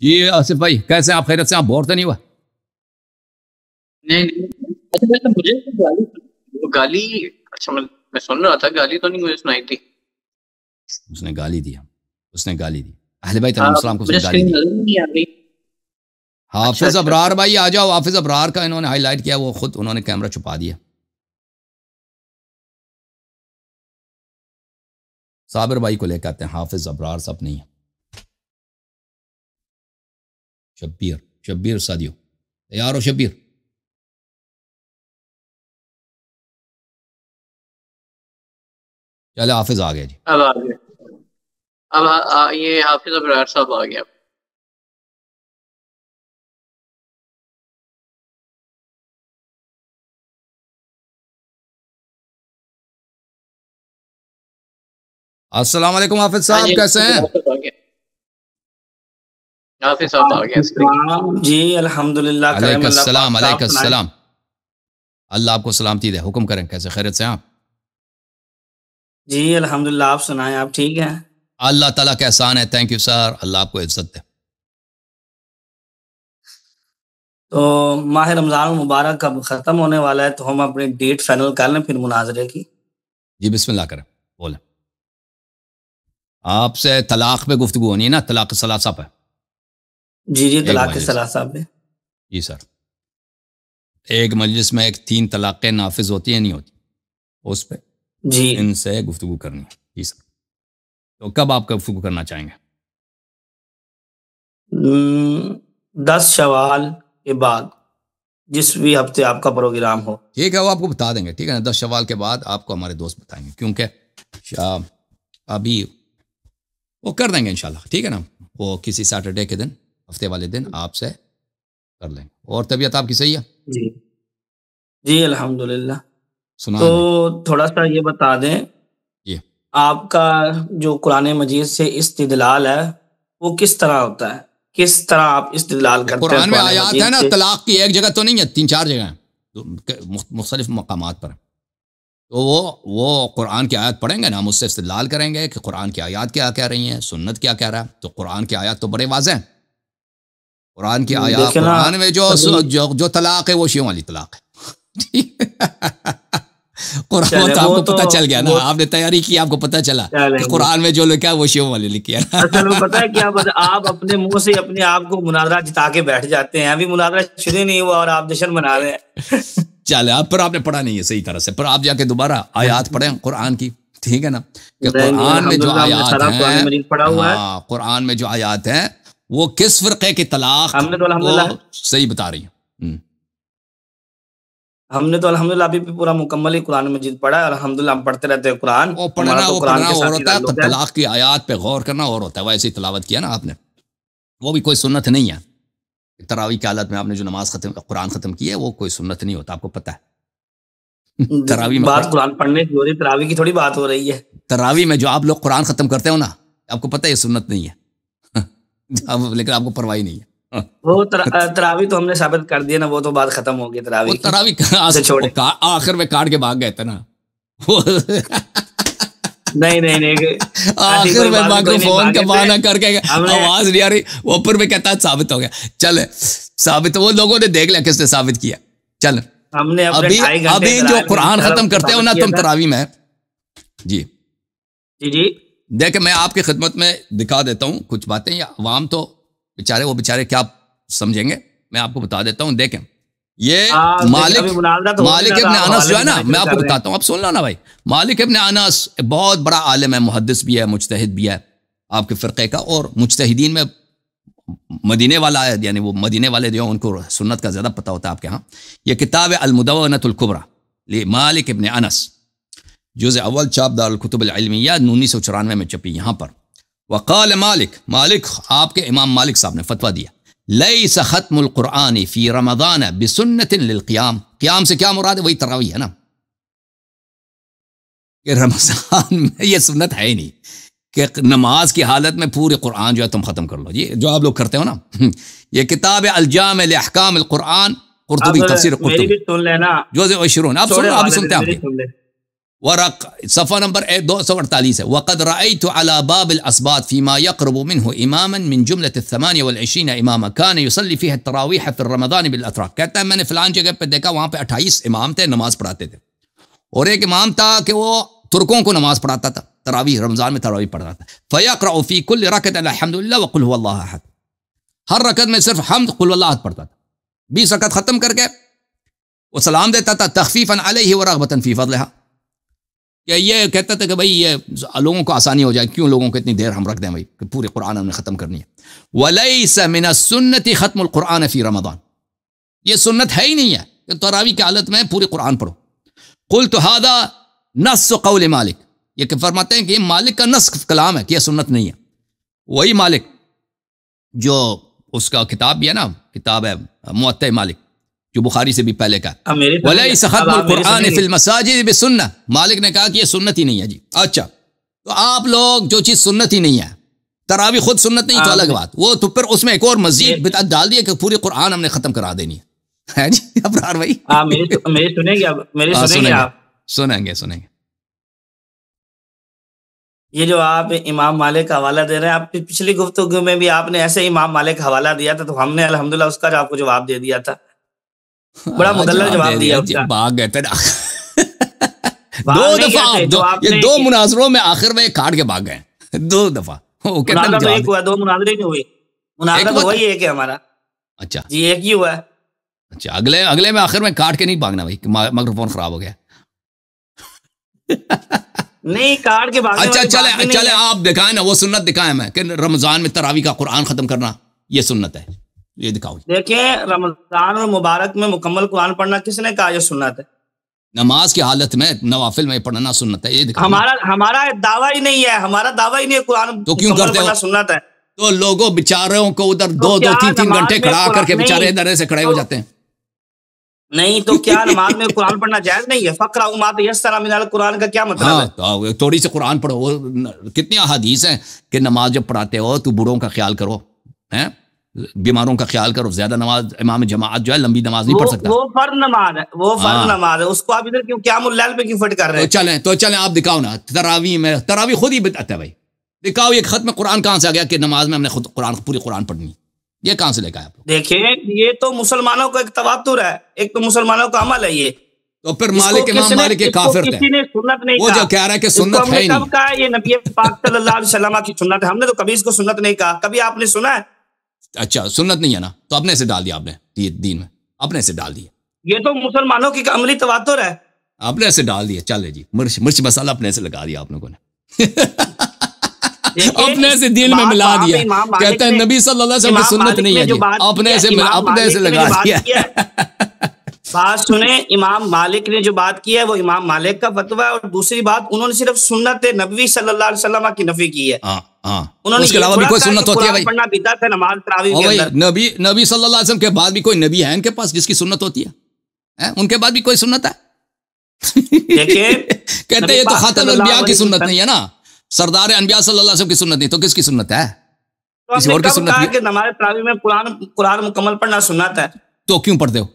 جی آصف بھائی کیسے ہیں آپ؟ خیریت سے؟ آپ بور تو نہیں ہوا؟ نہیں نہیں، اچھا ویسے مجھے گالی اچھا میں سن رہا تھا، گالی تو نہیں مجھے سنائی تھی. اس نے گالی دی، اس نے گالی دی اہل بیت علیہ السلام کو، اس نے مجھے گالی اسکرین دی. نظر نہیں آ رہی. حافظ ابرار بھائی آ جاؤ. حافظ ابرار کا انہوں نے ہائی لائٹ کیا، وہ خود انہوں نے کیمرہ چھپا دیا. صابر بھائی کو لے کے آتے ہیں، حافظ ابرار سب نہیں ہے. شبیر سادیو تیار ہو؟ شبیر چلے حافظ آ گیا جی. اب آ گیا، اب یہ حافظ ابرار صاحب آ گیا. السلام علیکم حافظ صاحب، کیسے ہیں؟ حافظ صاحب آ گیا. جی الحمدللہ. علیکم السلام. علیکم السلام. اللہ آپ کو سلامتی دے. حکم کریں، کیسے خیریت سے ہیں آپ؟ جی الحمدللہ. آپ سنائیں، آپ ٹھیک ہیں؟ اللہ تعالیٰ کا احسان ہے. Thank you sir. اللہ آپ کو عزت دے. تو ماہ رمضان المبارک کب ختم ہونے والا ہے، تو ہم اپنی ڈیٹ فائنل کر لیں پھر مناظرے کی. جی بسم اللہ کریں، بولیں. آپ سے طلاق پہ گفتگو ہونی ہے نا، طلاق ثلاثہ پہ. جی طلاق ثلاثہ پہ. جی سر. ایک مجلس میں 3 طلاقیں نافذ ہوتی ہیں نہیں ہوتی، اس پہ جی ان سے گفتگو کرنی ہے. جی سر. تو کب آپ گفتگو کرنا چاہیں گے؟ 10 شوال کے بعد، جس بھی ہفتے آپ کا پروگرام ہو. ٹھیک ہے، وہ آپ کو بتا دیں گے. ٹھیک ہے نا، 10 شوال کے بعد آپ کو ہمارے دوست بتائیں گے، کیونکہ ابھی وہ کر دیں گے انشاءاللہ. ٹھیک ہے نا، وہ کسی سیٹرڈے کے دن، ہفتے والے دن آپ سے کر لیں گے. اور طبیعت آپ کی صحیح ہے؟ جی الحمدللہ. سنا تو تھوڑا سا یہ بتا دیں، جی آپ کا جو قرآن مجید سے استدلال ہے وہ کس طرح ہوتا ہے، کس طرح آپ استدلال کرتے ہیں؟ قرآن میں آیات ہے نا طلاق کی، ایک جگہ تو نہیں ہے، 3-4 جگہ ہیں مختلف مقامات پر. تو وہ قرآن کی آیات پڑھیں گے نا، ہم اس سے استدلال کریں گے کہ قرآن کی آیات کیا کہہ رہی ہیں، سنت کیا کہہ رہا ہے. تو قرآن کی آیات تو بڑے واضح ہیں. قرآن کی آیات، قرآن میں جو طلاق ہے وہ شیعوں والی طلاق ہے. قرآن تو آپ کو پتہ چل گیا نا، آپ نے تیاری کی، آپ کو پتہ چلا کہ قرآن میں جو لکھا ہے وہ شیعوں والی لکھی ہے. اصل میں پتہ ہے کیا، آپ اپنے منہ سے اپنے آپ کو مناظرہ جتا کے بیٹھ جاتے ہیں. ابھی مناظرہ شروع نہیں ہوا اور آپ جشن منا رہے ہیں. چلے اب پر آپ نے پڑھا نہیں ہے صحیح طرح سے، پر آپ جا کے دوبارہ آیات پڑھیں قرآن کی. ٹھیک ہے نا، کہ قرآن میں جو آیات ہیں، قرآن میں جو آیات ہیں وہ کس فرقے کی طلاق کو صحیح بتا رہی ہیں. ہم نے تو الحمدللہ ابھی بھی پورا مکمل ہی قرآن مجید پڑھا ہے. الحمدللہ ہم پڑھتے رہتے ہیں قرآن. وہ پڑھنا اور ہوتا ہے، طلاق کی آیات پہ غور کرنا اور ہوتا ہے. ویسے ہی تلاوت کیا نا آپ نے، وہ بھی کوئی سنت نہیں ہے. تراویح کی حالت میں آپ نے جو نماز قرآن ختم کی ہے وہ کوئی سنت نہیں ہوتا، آپ کو پتہ ہے. تراویح میں بات قرآن پڑھنے کی ہو رہی، تراویح کی تھوڑی بات ہو رہی ہے. تراویح میں جو آپ لوگ قرآن ختم کرتے ہو نا، آپ کو پتہ ہے یہ سنت نہیں ہے. لیکن آپ کو پرواہ نہیں ہے. وہ تراویح تو ہم نے ثابت کر دیا نا، وہ تو بات ختم ہو گئی. تراویح آخر میں کاٹ کے بھاگ گئے تھے نا. نہیں آخر میں مائکرو فون کا بہانہ کر کے آواز نہیں آ رہی، وہ اوپر میں کہتا ہے ثابت ہو گیا. چلے ثابت، وہ لوگوں نے دیکھ لیا کس نے ثابت کیا. چل ہم نے ابھی جو قرآن ختم کرتے ہو نا تم تراویح میں، جی دیکھیں میں آپ کی خدمت میں دکھا دیتا ہوں کچھ باتیں. یا عوام تو بیچارے کیا سمجھیں گے، میں آپ کو بتا دیتا ہوں. دیکھیں یہ مالک ابن انس جو ہے نا، میں آپ کو بتاتا ہوں، اب سن لو نا بھائی. مالک ابن انس بہت بڑا عالم ہے، محدث بھی ہے، مجتہد بھی ہے آپ کے فرقے کا، اور مجتہدین میں مدینے والا ہے، یعنی وہ مدینے والے جو ان کو سنت کا زیادہ پتہ ہوتا ہے آپ کے ہاں. یہ کتاب ہے المدونۃ الکبریٰ مالک ابن انس، جزء اول، چاپ دار الکتب العلمیہ، 1994 میں چھپی. یہاں پر وقال مالک آپ کے امام مالک صاحب نے فتویٰ دیا، لیس ختم القرآن فی رمضان بسنت للقیام. قیام سے کیا مراد ہے؟ وہی تراویح ہے نا، کہ رمضان میں یہ سنت ہے ہی نہیں کہ نماز کی حالت میں پورے قرآن جو ہے تم ختم کر لو. یہ جو آپ لوگ کرتے ہو نا، یہ کتاب الجامع لاحکام القرآن، قرطبی تفسیر قرطبی، جزء 20. آپ سنو، آپ سنتے ہیں آپ ورق صفحہ نمبر 248 ہے. وقد رأيت على باب الأسباط فيما يقرب منه إماما من جملة 28 إماما كان يصلي فيها التراويح في رمضان بالأتراك. کہتا ہے میں نے فلان جگہ پہ دیکھا وہاں پہ 28 امام تھے نماز پڑھاتے تھے, اور ایک امام تھا کہ وہ ترکوں کو نماز پڑھاتا تھا, تراویح رمضان میں تراویح پڑھاتا تھا. فيقرأ في كل ركعة الحمد لله وقل هو الله أحد. ہر رکعت میں صرف حمد قل اللہ احد پڑھتا تھا. 20 رکعت ختم کر کے وہ سلام دیتا تھا تخفیفا علیہ ورغبتا فی فضلها. کہ یہ کہتا تھا کہ بھئی یہ لوگوں کو آسانی ہو جائے, کیوں لوگوں کو اتنی دیر ہم رکھ دیں بھئی کہ پورے قرآن ہم نے ختم کرنی ہے. وَلَيْسَ مِنَ السُّنَّةِ ختم القرآن فی رمضان. یہ سنت ہے ہی نہیں ہے کہ تراویح کی حالت میں پوری قرآن پڑھو. قلت هذا نص قول مالک. یہ کہ فرماتے ہیں کہ یہ مالک کا نص کلام ہے کہ یہ سنت نہیں ہے. وہی مالک جو اس کا کتاب بھی ہے نا, کتاب ہے موطئ مالک جو بخاری سے بھی پہلے کا. وَلَيْسَ خَتْمُ الْقُرْآنِ فِي الْمَسَاجِدِ بِالسُّنَّةِ. مالک نے کہا کہ یہ سنت ہی نہیں ہے جی. اچھا تو آپ لوگ جو چیز سنت ہی نہیں ہے, تراویح خود سنت نہیں تو الگ بات, وہ تو پھر اس میں ایک اور مزید بدعت ڈال دی کہ پوری قرآن ہم نے ختم کرا دینی ہے جی. ابرار بھائی میری سنیں گے آپ, میری سنیں گے آپ, سنیں گے. یہ جو آپ امام مالک کا حوالہ دے رہے ہیں, آپ پچھلی گفتگو میں بھی آپ نے ایسے امام مالک کا حوالہ دیا تھا, تو ہم نے الحمدللہ اس کا آپ کو جواب دے دیا تھا. بڑا مدلل جواب دیا اس کا. بھاگ گئے تھے دو دفعہ, یہ 2 مناظروں میں آخر میں کاٹ کے بھاگ گئے 2 دفعہ. ایک ہوا, 2 مناظرے نہیں ہوئے, مناظرہ تو وہی ایک ہے ہمارا. اچھا جی ایک ہی ہوا ہے. اچھا اگلے میں آخر میں کاٹ کے نہیں بھاگنا بھائی, مائکرو فون خراب ہو گیا. نہیں کاٹ کے بھاگنا. اچھا چلے آپ دکھائیں نا وہ سنت, دکھائیں میں کہ رمضان میں تراویح کا قرآن ختم کرنا یہ سنت ہے, یہ دکھاؤ. دیکھیں رمضان المبارک میں مکمل قرآن پڑھنا کس نے کہا یہ سنت ہے؟ نماز کی حالت میں نوافل میں پڑھنا سنت ہے, یہ دکھاؤ. ہمارا دعویٰ ہی نہیں ہے, ہمارا دعویٰ ہی نہیں ہے قرآن تو کیوں کرتے ہو سنت ہے. تو لوگوں بیچاروں کو ادھر 2-3 گھنٹے کھڑا کر کے بیچارے ادھر سے کھڑے ہو جاتے ہیں. نہیں تو کیا نماز میں قرآن پڑھنا جائز نہیں ہے؟ فقرأوا ما تيسر من القرآن کا کیا مطلب ہے؟ ہاں تھوڑی سی قرآن پڑھو. وہ کتنی احادیث ہیں کہ نماز جب پڑھاتے ہو تو بوڑھوں کا خیال کرو, ہیں بیماروں کا خیال کرو. زیادہ نماز امام جماعت جو ہے لمبی نماز نہیں پڑھ سکتا. وہ فرض نماز ہے, وہ فرض نماز ہے, اس کو آپ ادھر کیوں قیام اللیل پہ کیوں فٹ کر رہے ہیں؟ تو چلیں آپ دکھاؤ نا تراویح میں. تراویح خود ہی بدعت ہے بھائی. دکھاؤ یہ ختم قرآن کہاں سے آ گیا کہ نماز میں ہم نے خود پوری قرآن پڑھنی, یہ کہاں سے لے کے آئے آپ لوگ؟ دیکھیں یہ تو مسلمانوں کا ایک تواتر ہے, ایک تو مسلمانوں کا عمل ہے. یہ تو پھر مالک امام مالک کے کافر تھے, وہ جو کہہ رہا ہے کہ سنت ہے ہی نہیں. کب کہا یہ نبی پاک صلی اللہ علیہ وسلم کی سنت ہے؟ ہم نے تو کبھی اس کو سنت نہیں کہا. کبھی آپ نے سنا ہے؟ اچھا سنت نہیں ہے نا, تو اپنے سے ڈال دیا آپ نے دین میں, اپنے سے ڈال دیا. یہ تو مسلمانوں کی عملی تواتر ہے, اپنے سے ڈال دیا. چلے جی مرچ مسالہ اپنے سے لگا دیا آپ لوگوں نے, اپنے سے دین میں ملا دیا. کہتے ہیں نبی صلی اللہ علیہ وسلم کی سنت نہیں ہے جی, اپنے سے لگا دیا. بات سنیں, امام مالک نے جو بات کی ہے وہ امام مالک کا فتویٰ ہے, اور دوسری بات انہوں نے صرف سنت نبوی صلی اللہ علیہ وسلم کی نفی کی ہے. انہوں نے اس کے علاوہ بھی کوئی سنت ہوتی ہے بھائی؟ پڑھنا بدعت ہے نماز تراویح کے اندر. نبی صلی اللہ علیہ وسلم کے بعد بھی کوئی نبی ہے ان کے پاس جس کی سنت ہوتی ہے؟ ان کے بعد بھی کوئی سنت ہے؟ کہتے ہیں یہ تو خاتم الانبیاء کی سنت نہیں ہے نا, سردار انبیاء صلی اللہ علیہ وسلم کی سنت نہیں, تو کس کی سنت ہے؟ کسی اور کی سنت ہے کہ نماز تراویح میں قرآن مکمل پڑھنا سنت ہے, تو کیوں پڑھتے ہو؟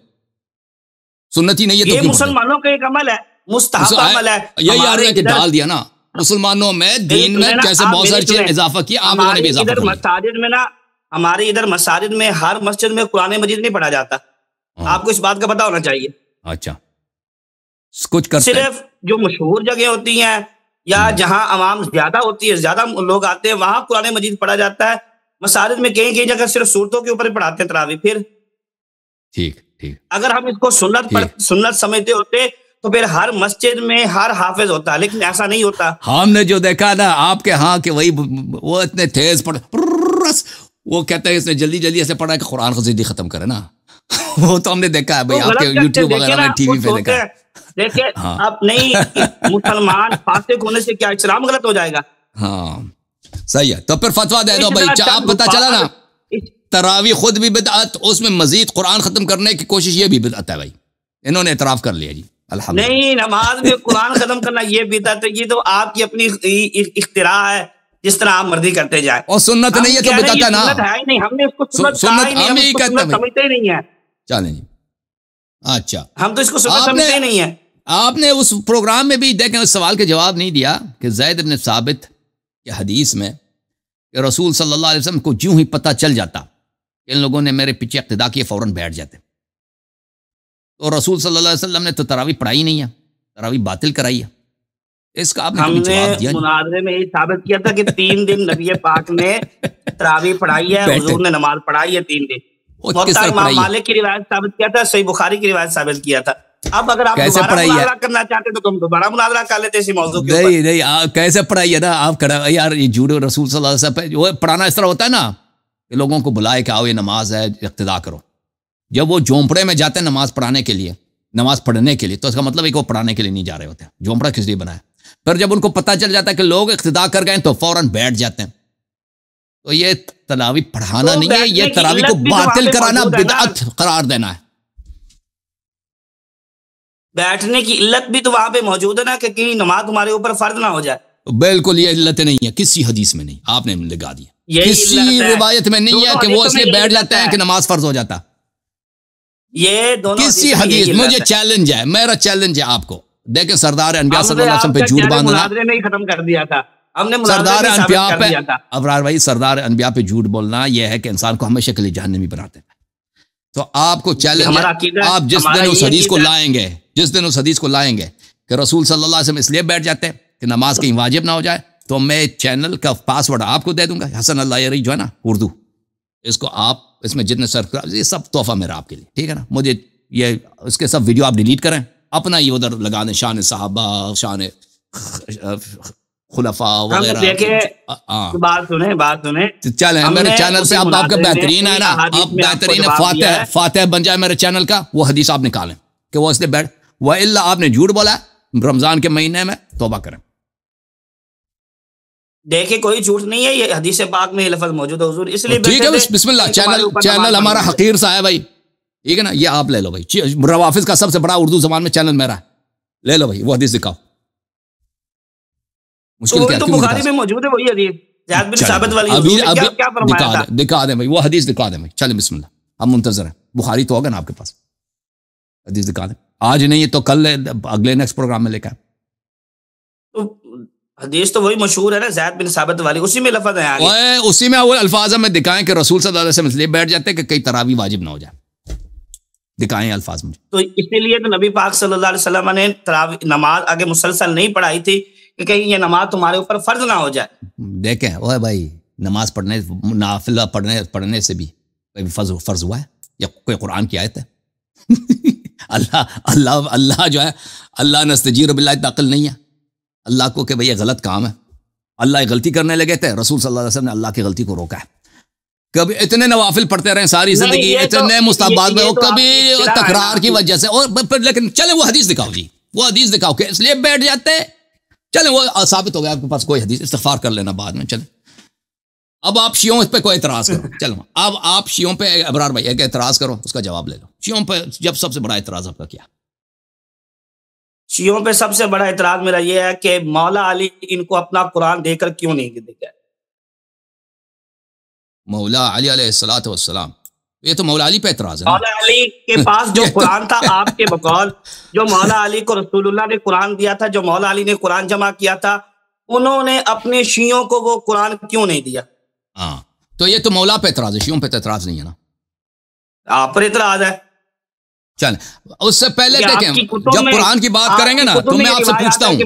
سنت ہی نہیں ہے تو یہ مسلمانوں کا ایک عمل ہے, مستحب عمل ہے. یہی آ رہا ہے کہ ڈال دیا نا مسلمانوں میں دین میں, جیسے بہت ساری چیزیں اضافہ کیا, آپ لوگوں نے بھی اضافہ کیا. مساجد میں نا, ہمارے ادھر مساجد میں ہر مسجد میں قرآن مجید نہیں پڑھا جاتا. آپ کو اس بات کا پتہ ہونا چاہیے. اچھا کچھ کرتے صرف جو مشہور جگہ ہوتی ہیں یا جہاں عوام زیادہ ہوتی ہے, زیادہ لوگ آتے ہیں, وہاں قرآن مجید پڑھا جاتا ہے. مساجد میں کئی جگہ صرف صورتوں کے اوپر پڑھاتے ہیں تراویح. پھر ٹھیک اگر ہم اس کو سنت سمجھتے ہوتے تو پھر ہر مسجد میں ہر حافظ ہوتا, لیکن ایسا نہیں ہوتا. ہم نے جو دیکھا نا آپ کے ہاں کہ وہی وہ اتنے تیز پڑھ, وہ کہتے ہیں اس نے جلدی ایسے پڑھا کہ قرآن کو جلدی ختم کرے نا. وہ تو ہم نے دیکھا ہے بھائی, آپ کے یوٹیوب وغیرہ میں ٹی وی پہ دیکھا ہے. دیکھیں اب نہیں مسلمان فاسق ہونے سے کیا اسلام غلط ہو جائے گا؟ ہاں صحیح ہے. تو پھر فتویٰ دے دو بھائی, آپ پتہ چلا نا تراویح خود بھی بدعت, اس میں مزید قرآن ختم کرنے کی کوشش یہ بھی بدعت ہے بھائی. انہوں نے اعتراف کر لیا جی الحمدللہ. نہیں نماز میں قرآن ختم کرنا یہ بدعت ہے, یہ تو آپ کی اپنی اختراع ہے, جس طرح آپ مرضی کرتے جائیں. اور سنت نہیں ہے تو بدعت ہے نا. سنت ہے ہی نہیں, ہم نے اس کو سنت ہم ہی کہتے ہیں سمجھتے ہی نہیں ہے. چلیں جی. اچھا ہم تو اس کو سنت سمجھتے ہی نہیں ہے. آپ نے اس پروگرام میں بھی دیکھیں اس سوال کے جواب نہیں دیا کہ زید بن ثابت کے حدیث میں کہ رسول صلی اللہ علیہ وسلم کو جوں ہی پتہ چل جاتا کہ ان لوگوں نے میرے پیچھے اقتدا کیے فوراً بیٹھ جاتے. تو رسول صلی اللہ علیہ وسلم نے تو تراویح پڑھائی نہیں ہے, تراویح باطل کرائی ہے. اس کا آپ نے ہم نے مناظرے میں یہ ثابت کیا تھا کہ 3 دن نبی پاک نے تراویح پڑھائی ہے, حضور نے نماز پڑھائی ہے 3 دن. موطا امام مالک کی روایت ثابت کیا تھا, صحیح بخاری کی روایت ثابت کیا تھا. اب اگر آپ دوبارہ مناظرہ کرنا چاہتے تو تم دوبارہ مناظرہ کر لیتے اسی موضوع کے اوپر. نہیں کیسے پڑھائی ہے نا آپ یار, یہ جھوٹ رسول صلی اللہ علیہ وسلم پہ پڑھانا اس طرح ہوتا ہے نا کہ لوگوں کو بلائے کہ آؤ یہ نماز ہے اقتدا کرو. جب وہ جھونپڑے میں جاتے ہیں نماز پڑھانے کے لیے, نماز پڑھنے کے لیے, تو اس کا مطلب ہے کہ وہ پڑھانے کے لیے نہیں جا رہے ہوتے. جھونپڑا کس لیے بنایا؟ پھر جب ان کو پتہ چل جاتا ہے کہ لوگ اقتدا کر گئے تو فوراً بیٹھ جاتے ہیں. تو یہ تراویح پڑھانا نہیں ہے, یہ تراویح کو باطل کرانا, بدعت قرار دینا ہے. بیٹھنے کی علت بھی تو وہاں پہ موجود ہے نا کہ کہیں نماز تمہارے اوپر فرض نہ ہو جائے. بالکل یہ علت نہیں ہے, کسی حدیث میں نہیں, آپ نے لگا دیا. کسی روایت میں نہیں ہے کہ وہ اس لیے بیٹھ جاتے ہیں کہ نماز فرض ہو جاتا. یہ دونوں کسی حدیث, مجھے چیلنج ہے, میرا چیلنج ہے آپ کو. دیکھیں سردار انبیاء صلی اللہ علیہ وسلم پہ جھوٹ باندھنا, ختم کر دیا تھا ہم نے. سردار انبیاء پہ, ابرار بھائی, سردار انبیاء پہ جھوٹ بولنا یہ ہے کہ انسان کو ہمیشہ کے لیے جہنمی بناتے ہیں. تو آپ کو چیلنج ہے, آپ جس دن اس حدیث کو لائیں گے, جس دن اس حدیث کو لائیں گے کہ رسول صلی اللہ علیہ وسلم اس لیے بیٹھ جاتے ہیں کہ نماز کہیں واجب نہ ہو جائے, تو میں چینل کا پاسورڈ آپ کو دے دوں گا, حسن اللہ یری جو ہے نا اردو, اس کو آپ اس میں جتنے سبسکرائب, یہ سب تحفہ میرا آپ کے لیے, ٹھیک ہے نا. مجھے یہ اس کے سب ویڈیو آپ ڈیلیٹ کریں, اپنا یہ ادھر لگا دیں, شان صحابہ, شان خلفاء وغیرہ. بات سنیں چلیں میرے چینل پہ آپ کا بہترین ہے نا, آپ بہترین فاتح بن جائے میرے چینل کا. وہ حدیث آپ نکالیں کہ وہ اس لیے بیٹھ, وہ اللہ آپ نے جھوٹ بولا ہے رمضان کے مہینے میں, توبہ کریں. دیکھیں کوئی جھوٹ نہیں ہے, یہ حدیث پاک میں یہ لفظ موجود ہے حضور, اس لیے ٹھیک ہے. بسم اللہ, چینل ہمارا حقیر سا ہے بھائی, ٹھیک ہے نا. یہ آپ لے لو بھائی, روافظ کا سب سے بڑا اردو زبان میں چینل میرا ہے, لے لو بھائی, وہ حدیث دکھاؤ. مشکل کیا, بخاری میں موجود ہے وہی حدیث, زید بن ثابت والی. کیا فرمایا تھا؟ دکھا دیں بھائی, وہ حدیث دکھا دیں بھائی. چلیں بسم اللہ, ہم منتظر ہیں. بخاری تو ہوگا نا آپ کے پاس, حدیث دکھا دیں. آج نہیں تو کل, اگلے نیکسٹ پروگرام میں لے کے. حدیث تو وہی مشہور ہے نا, زید بن ثابت والی, اسی میں لفظ ہے, اسی میں وہ الفاظ میں دکھائیں کہ رسول صلی اللہ علیہ وسلم اس لیے بیٹھ جاتے کہ کئی تراویح واجب نہ ہو جائے. دکھائیں الفاظ مجھے. تو اسی لیے تو نبی پاک صلی اللہ علیہ وسلم نے نماز آگے مسلسل نہیں پڑھائی تھی کہ کہیں یہ نماز تمہارے اوپر فرض نہ ہو جائے. دیکھیں اوہ بھائی, نماز پڑھنے, نافلہ پڑھنے سے بھی فرض ہوا ہے یا کوئی قرآن کی آیت ہے؟ اللہ جو ہے, اللہ نستجیر باللہ عقل نہیں ہے اللہ کو کہ بھئی یہ غلط کام ہے. اللہ ایک غلطی کرنے لگے تھے, رسول صلی اللہ علیہ وسلم نے اللہ کی غلطی کو روکا ہے. کبھی اتنے نوافل پڑھتے رہے ساری زندگی, اتنے مستحبات میں, کبھی تکرار کی وجہ سے, اور لیکن چلیں وہ حدیث دکھاؤ جی, وہ حدیث دکھاؤ کہ اس لیے بیٹھ جاتے. چلیں وہ ثابت ہو گیا آپ کے پاس کوئی حدیث, استغفار کر لینا بعد میں. چلیں اب آپ شیعوں اس پہ کوئی اعتراض کرو. چلو اب آپ شیعوں پہ, ابرار بھائی ایک اعتراض کرو, اس کا جواب لے لو. شیعوں پہ جب سب سے بڑا اعتراض آپ کا کیا؟ شیعوں پہ سب سے بڑا اعتراض میرا یہ ہے کہ مولا علی ان کو اپنا قرآن دے کر کیوں نہیں دکھا. مولا علی علیہ الصلوۃ والسلام, یہ تو مولا علی پہ اعتراض ہے. مولا علی کے پاس جو قرآن تھا آپ کے بقول, جو مولا علی کو رسول اللہ نے قرآن دیا تھا, جو مولا علی نے قرآن جمع کیا تھا, انہوں نے اپنے شیعوں کو وہ قرآن کیوں نہیں دیا؟ ہاں تو یہ تو مولا پہ اعتراض ہے, شیعوں پہ اعتراض نہیں ہے نا. آپ پر اعتراض ہے. چل اس سے پہلے دیکھیں, جب قرآن کی بات کریں گے نا تو میں آپ سے پوچھتا ہوں,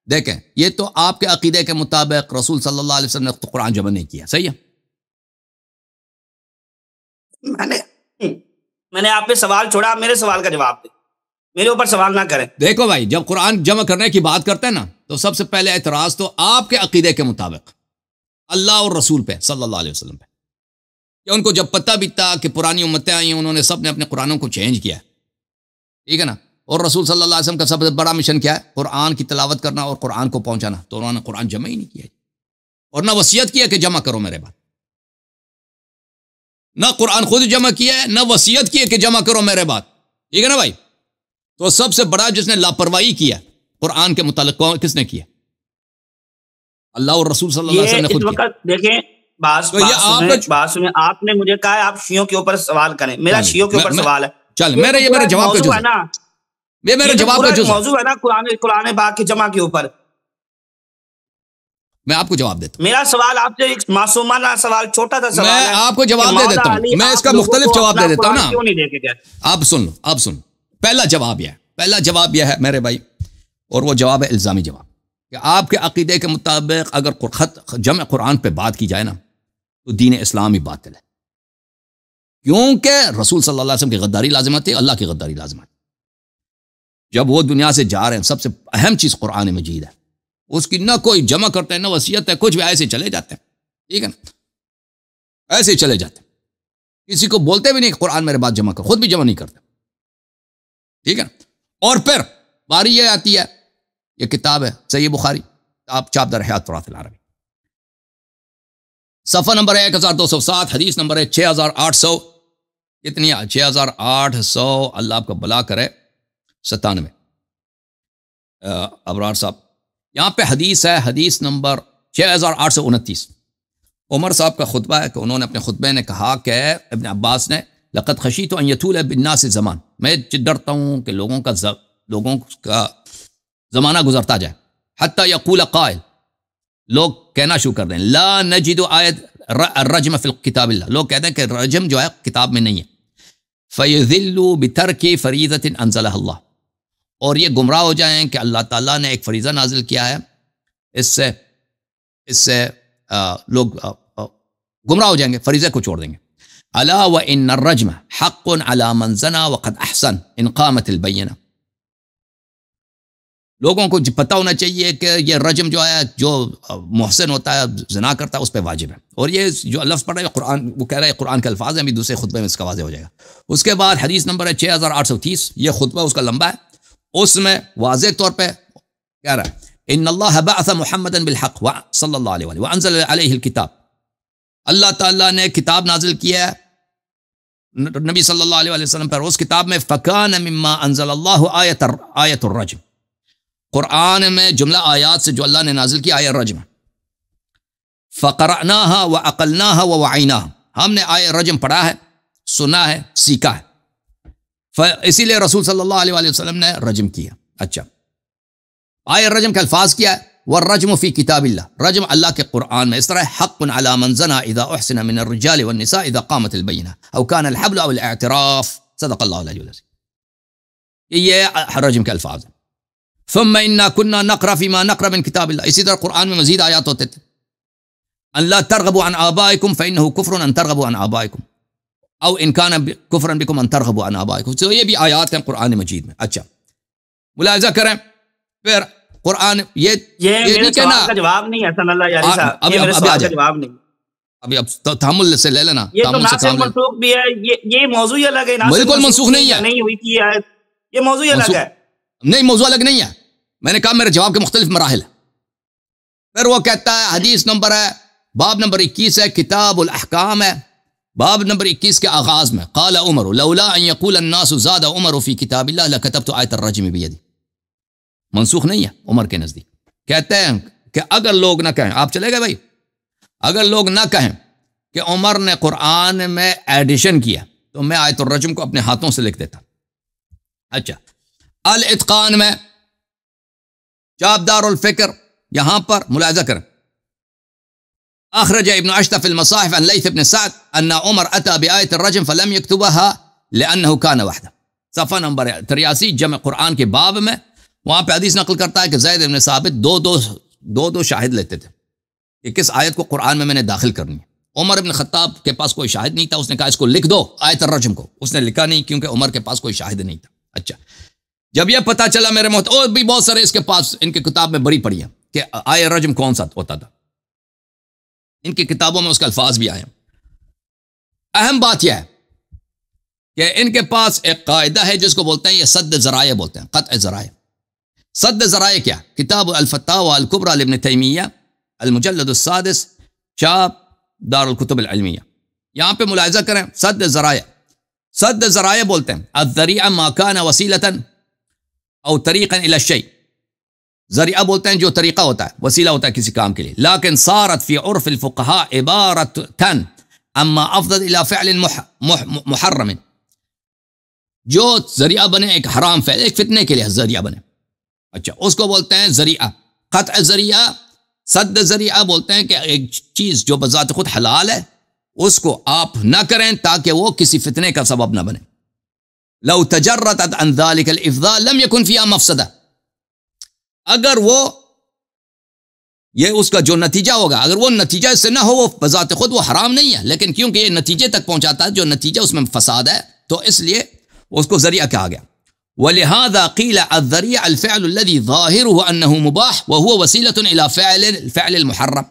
دیکھیں یہ تو آپ کے عقیدے کے مطابق رسول صلی اللہ علیہ وسلم نے قرآن جمع نہیں کیا, صحیح ہے؟ میں نے آپ پہ سوال چھوڑا, آپ میرے سوال کا جواب دیں, میرے اوپر سوال نہ کریں. دیکھو بھائی, جب قرآن جمع کرنے کی بات کرتے ہیں نا تو سب سے پہلے اعتراض تو آپ کے عقیدے کے مطابق اللہ اور رسول پہ صلی اللہ علیہ وسلم پہ, کہ ان کو جب پتہ بھی تھا کہ پرانی امتیں آئی ہیں, انہوں نے سب نے اپنے قرآنوں کو چینج کیا, ٹھیک ہے نا. اور رسول صلی اللہ علیہ وسلم کا سب سے بڑا مشن کیا ہے؟ قرآن کی تلاوت کرنا اور قرآن کو پہنچانا. تو انہوں نے قرآن جمع ہی نہیں کیا, اور نہ وصیت کیا کہ جمع کرو میرے بعد. نہ قرآن خود جمع کیا ہے, نہ وصیت کی ہے کہ جمع کرو میرے بعد, ٹھیک ہے نا بھائی. تو سب سے بڑا جس نے لاپرواہی کیا قرآن کے متعلق کس نے کیا؟ اللہ اور رسول صلی اللہ علیہ وسلم نے خود کیا. دیکھیں بات سنیں, آپ نے مجھے کہا ہے آپ شیعوں کے اوپر سوال کریں, میرا شیعوں کے اوپر سوال ہے. چل میرا جواب یہ میرے جواب کا جزء موضوع ہے نا قرآن پاک کی جمع کے اوپر. میں آپ کو جواب دیتا ہوں. میرا سوال آپ سے ایک معصومانہ سوال، چھوٹا سا سوال ہے. میں آپ کو جواب دے دیتا ہوں، میں اس کا مختلف جواب دے دیتا ہوں نا. کیوں نہیں دے کے گئے؟ آپ سن لو، آپ سن. پہلا جواب یہ ہے میرے بھائی، اور وہ جواب ہے الزامی جواب، کہ آپ کے عقیدے کے مطابق اگر جمع قرآن پہ بات کی جائے نا تو دین اسلام ہی باطل ہے، کیونکہ رسول صلی اللہ علیہ وسلم کی غداری لازمت ہے، اللہ کی غداری لازمت ہے. جب وہ دنیا سے جا رہے ہیں، سب سے اہم چیز قرآن مجید ہے، اس کی نہ کوئی جمع کرتے ہیں نہ وصیت ہے، کچھ بھی، ایسے چلے جاتے ہیں. ٹھیک ہے نا، ایسے ہی چلے جاتے ہیں، کسی کو بولتے بھی نہیں کہ قرآن میرے بعد جمع کر، خود بھی جمع نہیں کرتے. ٹھیک ہے. اور پھر باری یہ آتی ہے، یہ کتاب ہے صحیح بخاری، آپ چاپ در حیات تراث العربی، صفحہ نمبر 1207، حدیث نمبر ہے 6800، کتنی 6800، اللہ آپ کو بلا کرے 97. ابرار صاحب یہاں پہ حدیث ہے، حدیث نمبر 6829. عمر صاحب کا خطبہ ہے کہ انہوں نے اپنے خطبے نے کہا کہ ابن عباس نے لقد خشیت ان یطول بالناس زمان، میں ڈرتا ہوں کہ لوگوں کا زمانہ گزرتا جائے، حتی یقول قائل، لوگ کہنا شروع کر دیں لا نجد آیت الرجم فی الکتاب اللہ، لوگ کہتے ہیں کہ رجم جو ہے کتاب میں نہیں ہے. فیذلوا بترک فریضۃ انزلہ اللہ، اور یہ گمراہ ہو جائیں کہ اللہ تعالیٰ نے ایک فریضہ نازل کیا ہے، اس سے لوگ گمراہ ہو جائیں گے، فریضے کو چھوڑ دیں گے. الا وان الرجم حق علی من زنا وقد احسن ان قامت البینہ، لوگوں کو پتہ ہونا چاہیے کہ یہ رجم جو ہے، جو محسن ہوتا ہے، زنا کرتا ہے، اس پہ واجب ہے. اور یہ جو لفظ پڑھ رہے ہیں قرآن، وہ کہہ رہے ہیں قرآن کے الفاظ ہیں، ابھی دوسرے خطبے میں اس کا واضح ہو جائے گا. اس کے بعد حدیث نمبر ہے 6830، یہ خطبہ اس کا لمبا ہے، اس میں واضح طور پہ کہہ رہا ہے ان اللہ بعث محمدا بالحق صلی اللہ علیہ وآلہ وانزل علیہ الکتاب، اللہ تعالیٰ نے کتاب نازل کیا ہے نبی صلی اللہ علیہ وسلم پر، اس کتاب میں فکان مما انزل اللہ آیت الرجم، قرآن میں جملہ آیات سے جو اللہ نے نازل کی آیت الرجم، فقرأناها وعقلناها ووعیناها، ہم نے آیت الرجم پڑھا ہے، سنا ہے، سیکھا ہے، اسی لیے رسول صلی اللہ علیہ وسلم نے رجم کیا. اچھا، آیت الرجم کا الفاظ کیا ہے؟ والرجم فی کتاب اللہ، رجم اللہ کے قرآن میں اس طرح حق علی من زنا اذا احسن من الرجال والنساء اذا قامت البینہ او کان الحبل او الاعتراف، صدق اللہ العلی العظیم. یہ رجم کے الفاظ ہیں. ثم انا كنا نقرا فيما نقرا من کتاب اللہ، اسی طرح قرآن میں مزید آیات ہوتے تھے، ان لا ترغبوا عن آبائکم فانه كفر ان ترغبوا عن آبائکم او ان كان كفرا بكم ان ترغبوا عن آبائکم. تو یہ بھی آیات ہیں قرآن مجید میں. اچھا، ملاحظہ کریں پھر قرآن یہ میرے سوال کا جواب نہیں ہے حسن اللہ یاری صاحب، یہ میرے سوال کا جواب نہیں. اب تحمل سے لے لینا، یہ تو ناسخ منسوخ بھی ہے، یہ موضوع ہی الگ ہے. بالکل منسوخ نہیں ہے، نہیں ہوئی تھی یہ موضوع الگ ہے. نہیں، موضوع الگ نہیں ہے، میں نے کہا میرے جواب کے مختلف مراحل ہیں. پھر وہ کہتا ہے حدیث نمبر ہے، باب نمبر 21 ہے، کتاب الاحکام ہے، باب نمبر 21 کے آغاز میں قال عمر لولا ان يقول الناس زاد عمر في كتاب الله لكتبت آیت الرجم بيدي. منسوخ نہیں ہے عمر کے نزدیک. کہتے ہیں کہ اگر لوگ نہ کہیں، آپ چلے گئے بھائی، اگر لوگ نہ کہیں کہ عمر نے قرآن میں ایڈیشن کیا تو میں آیت الرجم کو اپنے ہاتھوں سے لکھ دیتا. اچھا، الاتقان میں چاپ دار الفکر، یہاں پر ملاحظہ کریں، اخرج ابن اشطف في المصاحف عن ليث بن سعد ان عمر اتى بآية الرجم فلم يكتبها لانه كان وحده، صفحہ نمبر 83 جمع قرآن کے باب میں، وہاں پہ حدیث نقل کرتا ہے کہ زید بن ثابت دو شاہد لیتے تھے کہ کس آیت کو قرآن میں نے داخل کرنی ہے. عمر بن خطاب کے پاس کوئی شاہد نہیں تھا، اس نے کہا اس کو لکھ دو آیت الرجم کو، اس نے لکھا نہیں کیونکہ عمر کے پاس کوئی شاہد نہیں تھا. اچھا، جب یہ پتا چلا میرے محترم، اور بھی بہت سارے اس کے پاس ان کی کتاب میں بڑی پڑھی ہے کہ آیت الرجم کون سا ہوتا تھا، ان کی کتابوں میں اس کا الفاظ بھی آئے. اہم بات یہ ہے کہ ان کے پاس ایک قاعدہ ہے جس کو بولتے ہیں، یہ سد ذرائع بولتے ہیں، قطع ذرائع. سد ذرائع کیا؟ کتاب الفتاوی الکبریٰ لابن تیمیہ، المجلد السادس، چاپ دار الکتب العلمیہ. یہاں پہ ملاحظہ کریں، سد ذرائع بولتے ہیں الذریعہ ما کان وسیلۃ او طریقا الی الشیء، ذریعہ بولتے ہیں جو طریقہ ہوتا ہے، وسیلہ ہوتا ہے کسی کام کے لیے. لیکن صارت فی عرف الفقہاء عبارۃ اما افضل الی فعل محرم، جو ذریعہ بنے ایک حرام فعل، ایک فتنے کے لیے ذریعہ بنے، اچھا اس کو بولتے ہیں ذریعہ۔ قطع ذریعہ، سد ذریعہ بولتے ہیں کہ ایک چیز جو بذات خود حلال ہے اس کو آپ نہ کریں تاکہ وہ کسی فتنے کا سبب نہ بنے۔ لو تجردت عن ذلك الافضاء لم يكن فيها مفسدہ، اگر وہ یہ اس کا جو نتیجہ ہوگا، اگر وہ نتیجہ اس سے نہ ہو، وہ بذات خود وہ حرام نہیں ہے، لیکن کیونکہ یہ نتیجے تک پہنچاتا ہے، جو نتیجہ اس میں فساد ہے، تو اس لیے اس کو ذریعہ کہا گیا۔ وَلِهَذَا قِيلَ الذَّرِيعَ الْفِعْلُ الَّذِي ظَاهِرُهُ أَنَّهُ مُبَاحٌ وَهُوَ وَسِيلَةٌ إِلَى الْفِعْلِ الْمُحَرَّمِ۔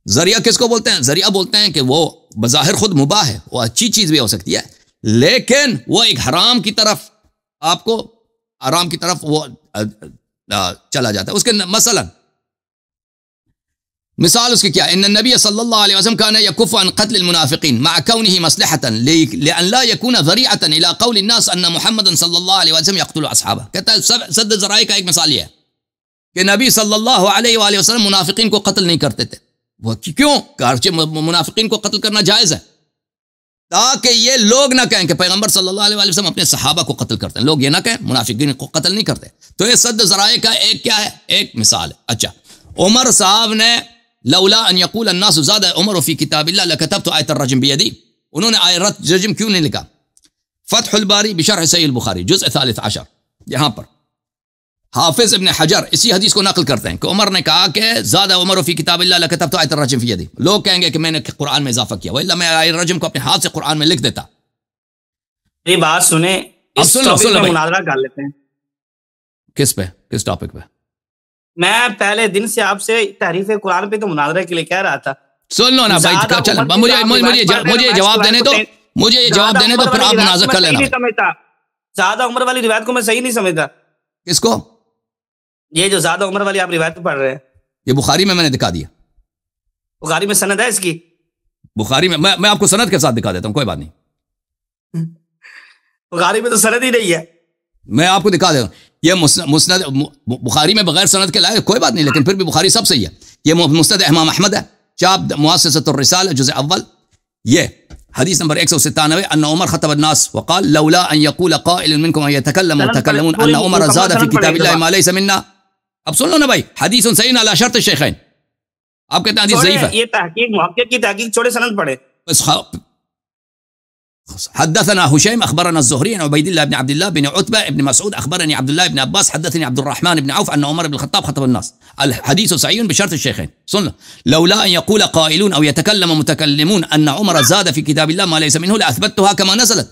ذریعہ کس کو بولتے ہیں؟ ذریعہ بولتے ہیں کہ وہ بظاہر خود مباح ہے، وہ اچھی چیز بھی ہو سکتی ہے، لیکن وہ ایک حرام کی طرف آپ کو حرام کی طرف وہ چلا جاتا ہے۔ اس کے مثال اس کی کیا؟ ان النبی صلی اللہ علیہ وسلم كان يكف عن قتل المنافقين مع كونه مصلحة لأن لا يكون ذريعة إلى قول الناس أن محمد صلی اللہ علیہ وسلم يقتل اصحابه۔ کہتا ہے سد ذرائع کا ایک مثال یہ ہے کہ نبی صلی اللہ علیہ وآلہ وسلم منافقین کو قتل نہیں کرتے تھے۔ وہ کیوں؟ منافقین کو قتل کرنا جائز ہے تاکہ یہ لوگ نہ کہیں کہ پیغمبر صلی اللہ علیہ وسلم اپنے صحابہ کو قتل کرتے ہیں، لوگ یہ نہ کہیں منافقین کو قتل نہیں کرتے۔ تو یہ سد ذرائع کا ایک کیا ہے؟ ایک مثال ہے۔ اچھا، عمر صاحب نے لولا ان يقول الناس زاد عمر في كتاب الله لكتبت آية الرجم بيدي، انہوں نے آیت رجم کیوں نہیں لکھا؟ فتح الباری بشرح صحیح البخاری جزء 13، یہاں پر حافظ ابن حجر اسی حدیث کو نقل کرتے ہیں کہ عمر نے کہا کہ زاد عمر فی کتاب اللہ لکتبت آیت الرجم فی یدی، لوگ کہیں گے کہ میں نے قرآن میں اضافہ کیا، وإلا میں آیت الرجم کو اپنے ہاتھ سے قرآن میں لکھ دیتا۔ یہ بات سنیں، اب سن لو مناظرہ کر لیتے ہیں۔ کس پہ؟ کس ٹاپک پہ؟ میں پہلے دن سے آپ سے تحریف قرآن پہ تو مناظرہ کے لیے کہہ رہا تھا۔ سن لو نا بھائی، چل مجھے جواب دینے دو، مجھے یہ جواب دینے دو، پھر آپ مناظر کر لینا۔ زیادہ عمر والی روایت کو میں صحیح نہیں سمجھتا۔ کس کو؟ یہ جو زیادہ عمر والی آپ روایت پڑھ رہے ہیں، یہ بخاری میں نے دکھا دیا۔ بخاری میں سند ہے اس کی؟ بخاری میں آپ کو سند کے ساتھ دکھا دیتا ہوں، کوئی بات نہیں۔ بخاری میں تو سند ہی نہیں ہے، میں آپ کو دکھا دیتا ہوں۔ یہ مسند بخاری میں بغیر سند کے لائے کوئی بات نہیں، لیکن پھر بھی بخاری سب صحیح ہے۔ یہ مسند امام احمد ہے، چاپ مؤسسۃ الرسالہ جزء اول، یہ حدیث نمبر 197، ان عمر خطب الناس وقال لولا ان يقول قائل منكم ان يتكلم متكلمون ان عمر زاد في كتاب الله ما ليس منا۔ اب سن لو نا بھائی، حدیث صحیح علی شرط الشیخین، آپ کہتے ہیں حدیث ضعیف ہے۔ یہ تحقیق محقق کی تحقیق چھوڑے سند پڑھے۔ حدثنا هشيم اخبرنا الزهري عن عبيد الله بن عبد الله بن عتبة بن مسعود اخبرني عبد الله بن عباس حدثني عبد الرحمن بن عوف ان عمر بن الخطاب خطب الناس، الحديث صحيح بشرط الشيخين۔ سن لولا ان يقول قائلون او يتكلم متكلمون ان عمر زاد في كتاب الله ما ليس منه لاثبتها كما نزلت۔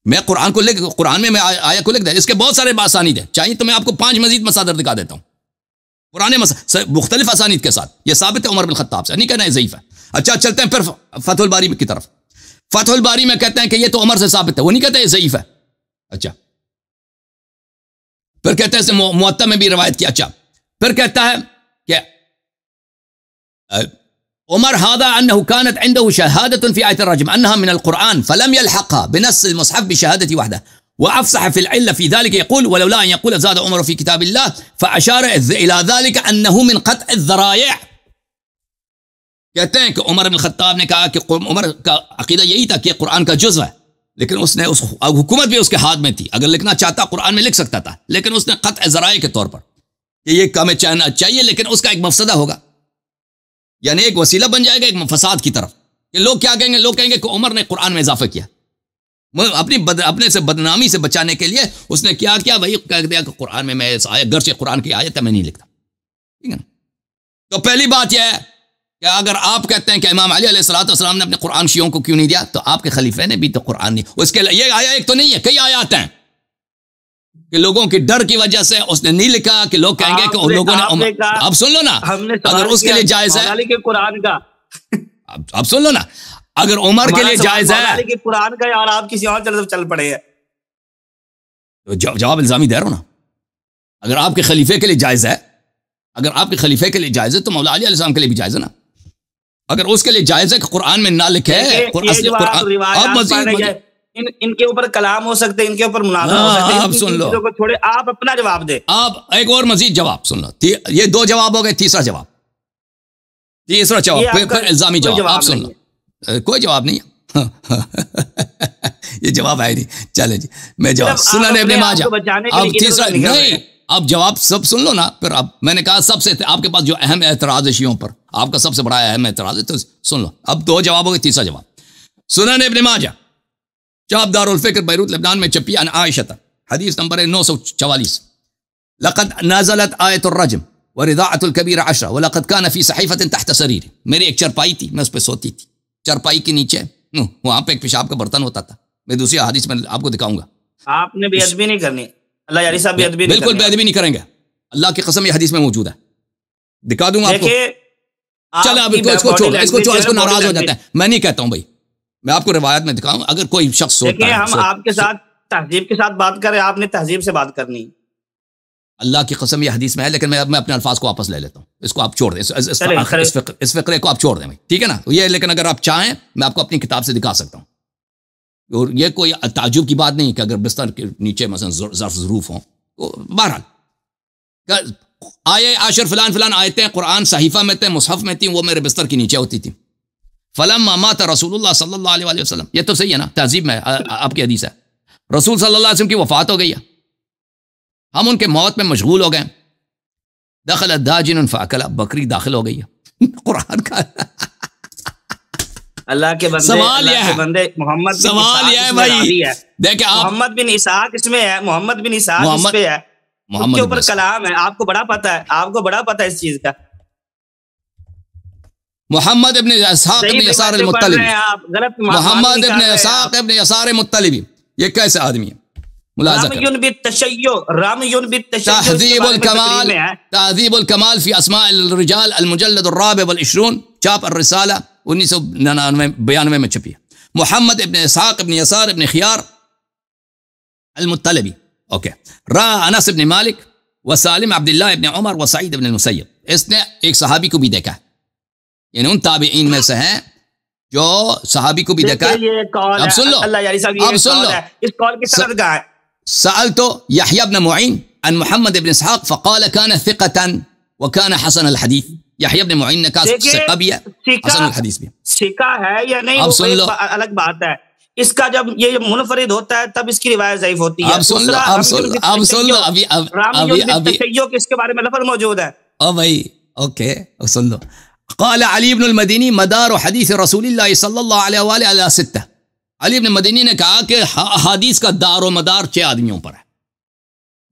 میں قرآن کو لکھ، قرآن میں آیت کو لکھ دے، اس کے بہت سارے اسانید ہیں، چاہیے تو میں آپ کو 5 مزید مصادر دکھا دیتا ہوں قرآن مختلف اسانید کے ساتھ۔ یہ ثابت ہے عمر بن الخطاب سے، نہیں کہنا ہے ضعیف ہے۔ اچھا چلتے ہیں پھر فتح الباری کی طرف۔ فتح الباری میں کہتے ہیں کہ یہ تو عمر سے ثابت ہے، وہ نہیں کہتے یہ ضعیف ہے۔ اچھا پھر کہتے ہیں اسے موطا میں بھی روایت کیا۔ اچھا پھر کہتا ہے کہ عمر هذا انه كانت عنده شهاده في آية الرجم انها من القرآن فلم يلحقها بنص المصحف بشهادة وحده وافصح في العلة في ذلك يقول ولولا ان يقول زاد عمر في كتاب الله فاشار الى ذلك انه من قطع الذرائع۔ کہتے ہیں کہ عمر بن الخطاب نے کہا کہ عمر کا عقیدہ یہی تھا کہ قرآن کا جزء ہے، لیکن اس نے حکومت بھی اس کے ہاتھ میں تھی، اگر لکھنا چاہتا قرآن میں لکھ سکتا تھا، لیکن اس نے قطع ذرائع کے طور پر کہ یہ کام چاہنا چاہیے، لیکن اس کا ایک مفسدہ ہوگا، یعنی ایک وسیلہ بن جائے گا ایک فساد کی طرف۔ کہ لوگ کیا کہیں گے؟ لوگ کہیں گے کہ عمر نے قرآن میں اضافہ کیا، اپنے سے بدنامی سے بچانے کے لیے اس نے کیا بھائی کہہ دیا کہ قرآن میں گرچہ قرآن کی آیت ہے میں نہیں لکھتا، ٹھیک ہے نا۔ تو پہلی بات یہ ہے کہ اگر آپ کہتے ہیں کہ امام علی علیہ الصلوۃ والسلام نے اپنے قرآن شیعوں کو کیوں نہیں دیا، تو آپ کے خلیفے نے بھی تو قرآن نہیں، اس کے یہ آیا ایک تو نہیں ہے، کئی آیات ہیں کہ لوگوں کی ڈر کی وجہ سے اس نے نہیں لکھا، کہ لوگ کہیں گے کہ ان لوگوں نے اب سن لو نا، اگر اس کے لیے جائز ہے قرآن کا، اب سن لو نا، اگر عمر کے لیے جائز ہے قرآن کا، اور آپ کسی اور طرف چل پڑے ہیں، تو جواب الزامی دے رہا ہوں نا۔ اگر آپ کے خلیفے کے لیے جائز ہے، اگر آپ کے خلیفے کے لیے جائز ہے تو مولا علی علیہ السلام کے لیے بھی جائز ہے نا۔ اگر اس کے لیے جائز ہے کہ قرآن میں نہ لکھے، ان کے اوپر کلام ہو سکتے، ان کے اوپر مناظرہ ہو سکتے، آپ سن لو، چھوڑے آپ اپنا جواب دیں۔ آپ ایک اور مزید جواب سن لو، یہ 2 جواب ہو گئے، تیسرا جواب پھر الزامی جواب آپ سن لو، کوئی جواب نہیں ہے یہ جواب ہے نہیں. چلے جی میں جواب سنن ابن ماجہ. اب تیسرا نہیں، اب جواب سب سن لو نا پھر. اب میں نے کہا سب سے آپ کے پاس جو اہم اعتراض ہے شیعوں پر، آپ کا سب سے بڑا اہم اعتراض ہے، تو سن لو. اب 2 جواب ہو گئے، تیسرا جواب سنن ابن ماجہ چاپ دار الفکر بیروت لبنان میں چھپی، ان عائشہ، حدیث نمبر 944. لقد نازلت آیت الرجم ورضاعۃ الکبیر 10 ولقد کان فی صحیفۃ تحت سریر. میری ایک چرپائی تھی، میں اس پہ سوتی تھی. چرپائی کے نیچے وہاں پہ ایک پیشاب کا برتن ہوتا تھا. میں دوسری حدیث میں آپ کو دکھاؤں گا. آپ نے بے ادبی نہیں کرنی. اللہ یاری صاحب بے ادبی نہیں، بالکل بے ادبی نہیں کریں گے. اللہ کی قسم یہ حدیث میں موجود ہے، دکھا دوں گا آپ کو. چل اب اس کو چھوڑ، اس کو ناراض ہو جاتا ہے. میں نہیں کہتا ہوں بھائی، میں آپ کو روایت میں دکھاؤں. اگر کوئی شخص سوچتا ہے، ہم آپ کے ساتھ تہذیب کے ساتھ بات کر رہے ہیں، آپ نے تہذیب سے بات کرنی. اللہ کی قسم یہ حدیث میں ہے، لیکن میں اپنے الفاظ کو واپس لے لیتا ہوں. اس کو آپ چھوڑ دیں، اس فقرے کو آپ چھوڑ دیں بھائی، ٹھیک ہے نا یہ. لیکن اگر آپ چاہیں میں آپ کو اپنی کتاب سے دکھا سکتا ہوں. اور یہ کوئی تعجب کی بات نہیں کہ اگر بستر کے نیچے مثلا ظرف ظروف ہوں. بہرحال آئے عاشر فلان فلان آیتیں قرآن صحیفہ میں تھے، مصحف میں تھیں، وہ میرے بستر کے نیچے ہوتی تھی. فلما مات رسول اللہ صلی اللہ علیہ وسلم، یہ تو صحیح ہے نا، تہذیب میں آپ کی حدیث ہے. رسول صلی اللہ علیہ وسلم کی وفات ہو گئی ہے، ہم ان کے موت میں مشغول ہو گئے. دخل داجن فاکل، بکری داخل ہو گئی ہے. قرآن کا اللہ کے بندے، سوال یہ ہے محمد، سوال یہ ہے بھائی، دیکھیں محمد بن اسحاق اس میں ہے، محمد بن اسحاق اس پہ ہے، محمد کے اوپر کلام ہے. آپ کو بڑا پتہ ہے، آپ کو بڑا پتہ ہے اس چیز کا. محمد ابن اسحاق ابن یسار المطلبی، محمد ابن اسحاق ابن یسار المطلبی، یہ کیسے آدمی ہے؟ تہذیب الکمال فی اسماء الرجال المجلد الرابع والعشرون، چاپ الرسالہ 1992 میں چھپی ہے. محمد ابن اسحاق ابن یسار ابن خیار المطلبی. اوکے. را انس ابن مالک وسالم عبداللہ ابن عمر وسعید ابن المسیب. اس نے ایک صحابی کو بھی دیکھا ہے، یعنی ان تابعین میں سے ہیں جو صحابی کو بھی دیکھا ہے. اب سن لو، اب سن لو، اس قول کی سند کا ہے. سألت يحيى بن معين عن محمد بن اسحاق فقال كان ثقة وكان حسن الحديث. يحيى بن معين نے کہا ثقہ بھی ہے، حسن الحدیث بھی. ثقہ ہے یا نہیں وہ ایک الگ بات ہے. اس کا جب یہ منفرد ہوتا ہے تب اس کی روایت ضعیف ہوتی ہے. اب سن لو، اب سن لو، ابھی اس کے بارے میں لفظ موجود ہے. او بھائی اوکے سن لو. قال علی بن المدینی مدار حدیث رسول اللہ صلی اللہ علیہ وآلہ علی 6. علی بن مدینی نے کہا کہ احادیث کا دار و مدار 6 آدمیوں پر ہے.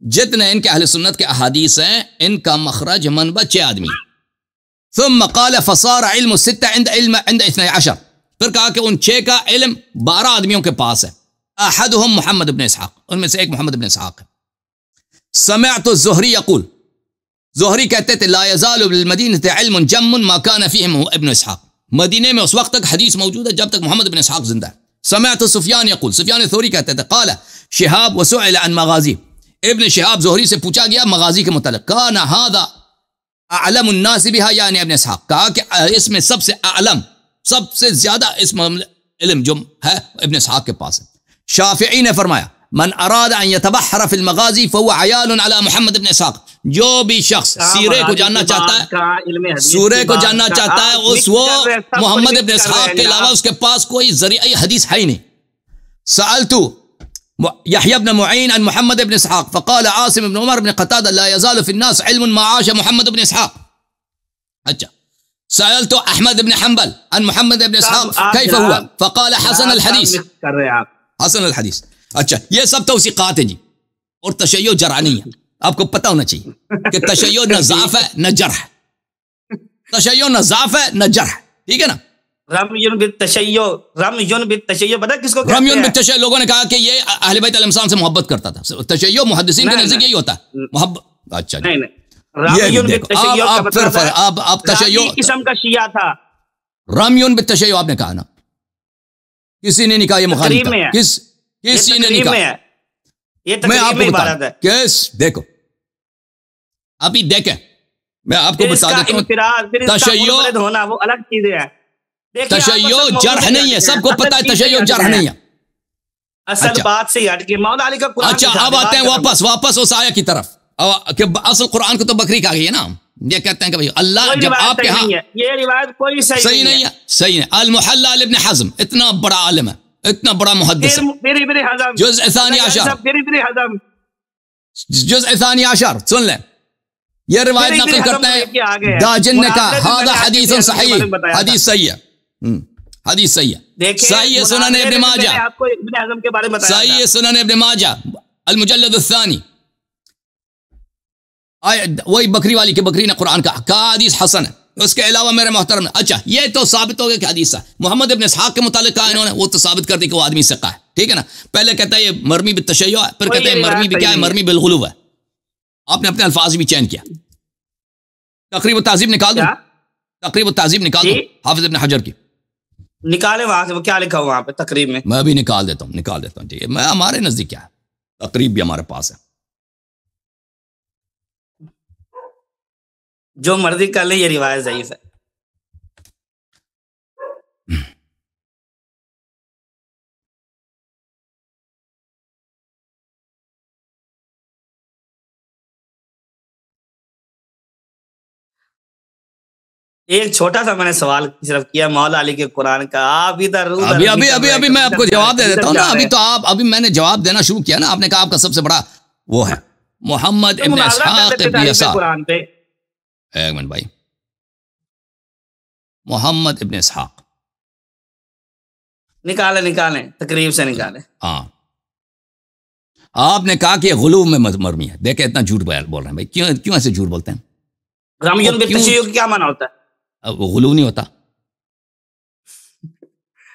جتنے ان کے اہل سنت کے احادیث ہیں ان کا مخرج منبع 6 آدمی. ثم قال فصار علم 6 عند 12. پھر کہا کہ ان 6 کا علم 12 آدمیوں کے پاس ہے. احدهم محمد بن اسحاق، ان میں سے ایک محمد بن اسحاق ہے. سمعت الزہری یقول، زہری کہتے تھے لا يزال بالمدینہ علم جم ما كان فيهم ابن اسحاق. مدینے میں اس وقت تک حدیث موجود ہے جب تک محمد بن اسحاق زندہ ہے. سمعت سفیان یقول، سفیان ثوری کہتے تھے قال شہاب وسئل عن مغازی. ابن شہاب زہری سے پوچھا گیا مغازی کے متعلق. کان هذا اعلم الناس بها یعنی ابن اسحاق. کہا کہ اس میں سب سے اعلم، سب سے زیادہ اس علم جو ہے ابن اسحاق کے پاس ہے. شافعی نے فرمایا من اراد ان يتبحر في المغازی فهو عیال على محمد بن اسحاق. جو بھی شخص سیرے کو جاننا چاہتا ہے، سورے کو جاننا چاہتا ہے، اس وہ محمد ابن اسحاق کے علاوہ اس کے پاس کوئی ذریعہ حدیث ہے ہی نہیں. سألت يحيى بن معين عن محمد بن اسحاق فقال عاصم بن عمر بن قتادة لا يزال في الناس علم ما عاش محمد بن اسحاق. اچھا. سألت احمد بن حنبل عن محمد بن اسحاق كيف هو فقال حسن الحديث. حسن الحدیث. اچھا یہ سب توثیقات ہیں جی، اور تشیع جرح نہیں ہے. آپ کو پتہ ہونا چاہیے کہ تشیع نہ ضعف ہے نہ جرح. تشیع نہ ضعف ہے نہ جرح، ٹھیک ہے نا. رمیون بالتشیع، رمیون بالتشیع پتہ کس کو کہتے ہیں؟ رمیون بالتشیع لوگوں نے کہا کہ یہ اہل بیت علیہ السلام سے محبت کرتا تھا. تشیع محدثین کے نزدیک یہی ہوتا ہے محبت. اچھا نہیں رمیون بالتشیع کا مطلب ہے آپ تشیع قسم کا شیعہ تھا. رمیون بالتشیع آپ نے کہا نا، کسی نے نہیں کہا یہ مخالف تھا. کسی نے نہیں کہا. میں آپ کو بتا دوں کیس دیکھو، ابھی دیکھیں میں آپ کو بتا دیتا ہوں. تشیع ہونا وہ الگ چیزیں ہیں. تشیع جرح نہیں ہے، سب کو پتا ہے تشیع جرح نہیں ہے. اصل بات سے ہٹ کے مولا علی کا قرآن. اچھا اب آتے ہیں واپس اس آیت کی طرف کہ اصل قرآن کو تو بکری کہا گئی ہے نا. یہ کہتے ہیں کہ بھائی اللہ جب آپ کے ہاں، یہ روایت کوئی صحیح نہیں ہے. صحیح ہے. المحلى لابن حزم اتنا بڑا عالم ہے، اتنا بڑا محدث جزء ثانی عشر، جزء ثانی عشر، سن لیں یہ روایت نقل کرتے ہیں داجن نے کہا ہذا حدیث صحیح، حدیث صحیح ہے، حدیث صحیح ہے، صحیح سنن ابن ماجہ، صحیح سنن ابن ماجہ المجلد الثانی، وہی بکری والی کہ بکری نے قرآن کہا حدیث حسن ہے۔ اس کے علاوہ میرے محترم، اچھا یہ تو ثابت ہو گیا کہ حدیث ہے۔ محمد ابن اسحاق کے متعلق کہا انہوں نے، وہ تو ثابت کر دی کہ وہ آدمی ثقہ ہے، ٹھیک ہے نا۔ پہلے کہتا ہے یہ مرمی بالتشیع ہے، پھر کہتا ہے مرمی بھی کیا ہے، مرمی بالغلو ہے۔ آپ نے اپنے الفاظ بھی چین کیا۔ تقریب التہذیب نکال دو، تقریب التہذیب نکال دو حافظ ابن حجر کی، نکالے وہاں سے، وہ کیا لکھا ہوا وہاں پہ تقریب میں؟ میں بھی نکال دیتا ہوں، ٹھیک ہے، میں ہمارے نزدیک کیا ہے، تقریب بھی ہمارے پاس ہے۔ جو مرضی کر لیں، یہ روایت ضعیف ہے۔ ایک چھوٹا سا میں نے سوال صرف کیا مولا علی کے قرآن کا، آپ ادھر ابھی میں آپ کو جواب دے دیتا ہوں نا۔ ابھی تو ابھی میں نے جواب دینا شروع کیا نا۔ آپ نے کہا آپ کا سب سے بڑا وہ ہے محمد ابن اسحاق ابن یسار۔ ایک منٹ بھائی، محمد ابن اسحاق نکالیں تقریب سے نکالیں۔ ہاں، آپ نے کہا کہ غلو میں مرمی ہے۔ دیکھیں اتنا جھوٹ بول رہے ہیں بھائی، کیوں ایسے جھوٹ بولتے ہیں؟ رمی بالتشیع کیا معنی ہوتا ہے؟ وہ غلو نہیں ہوتا۔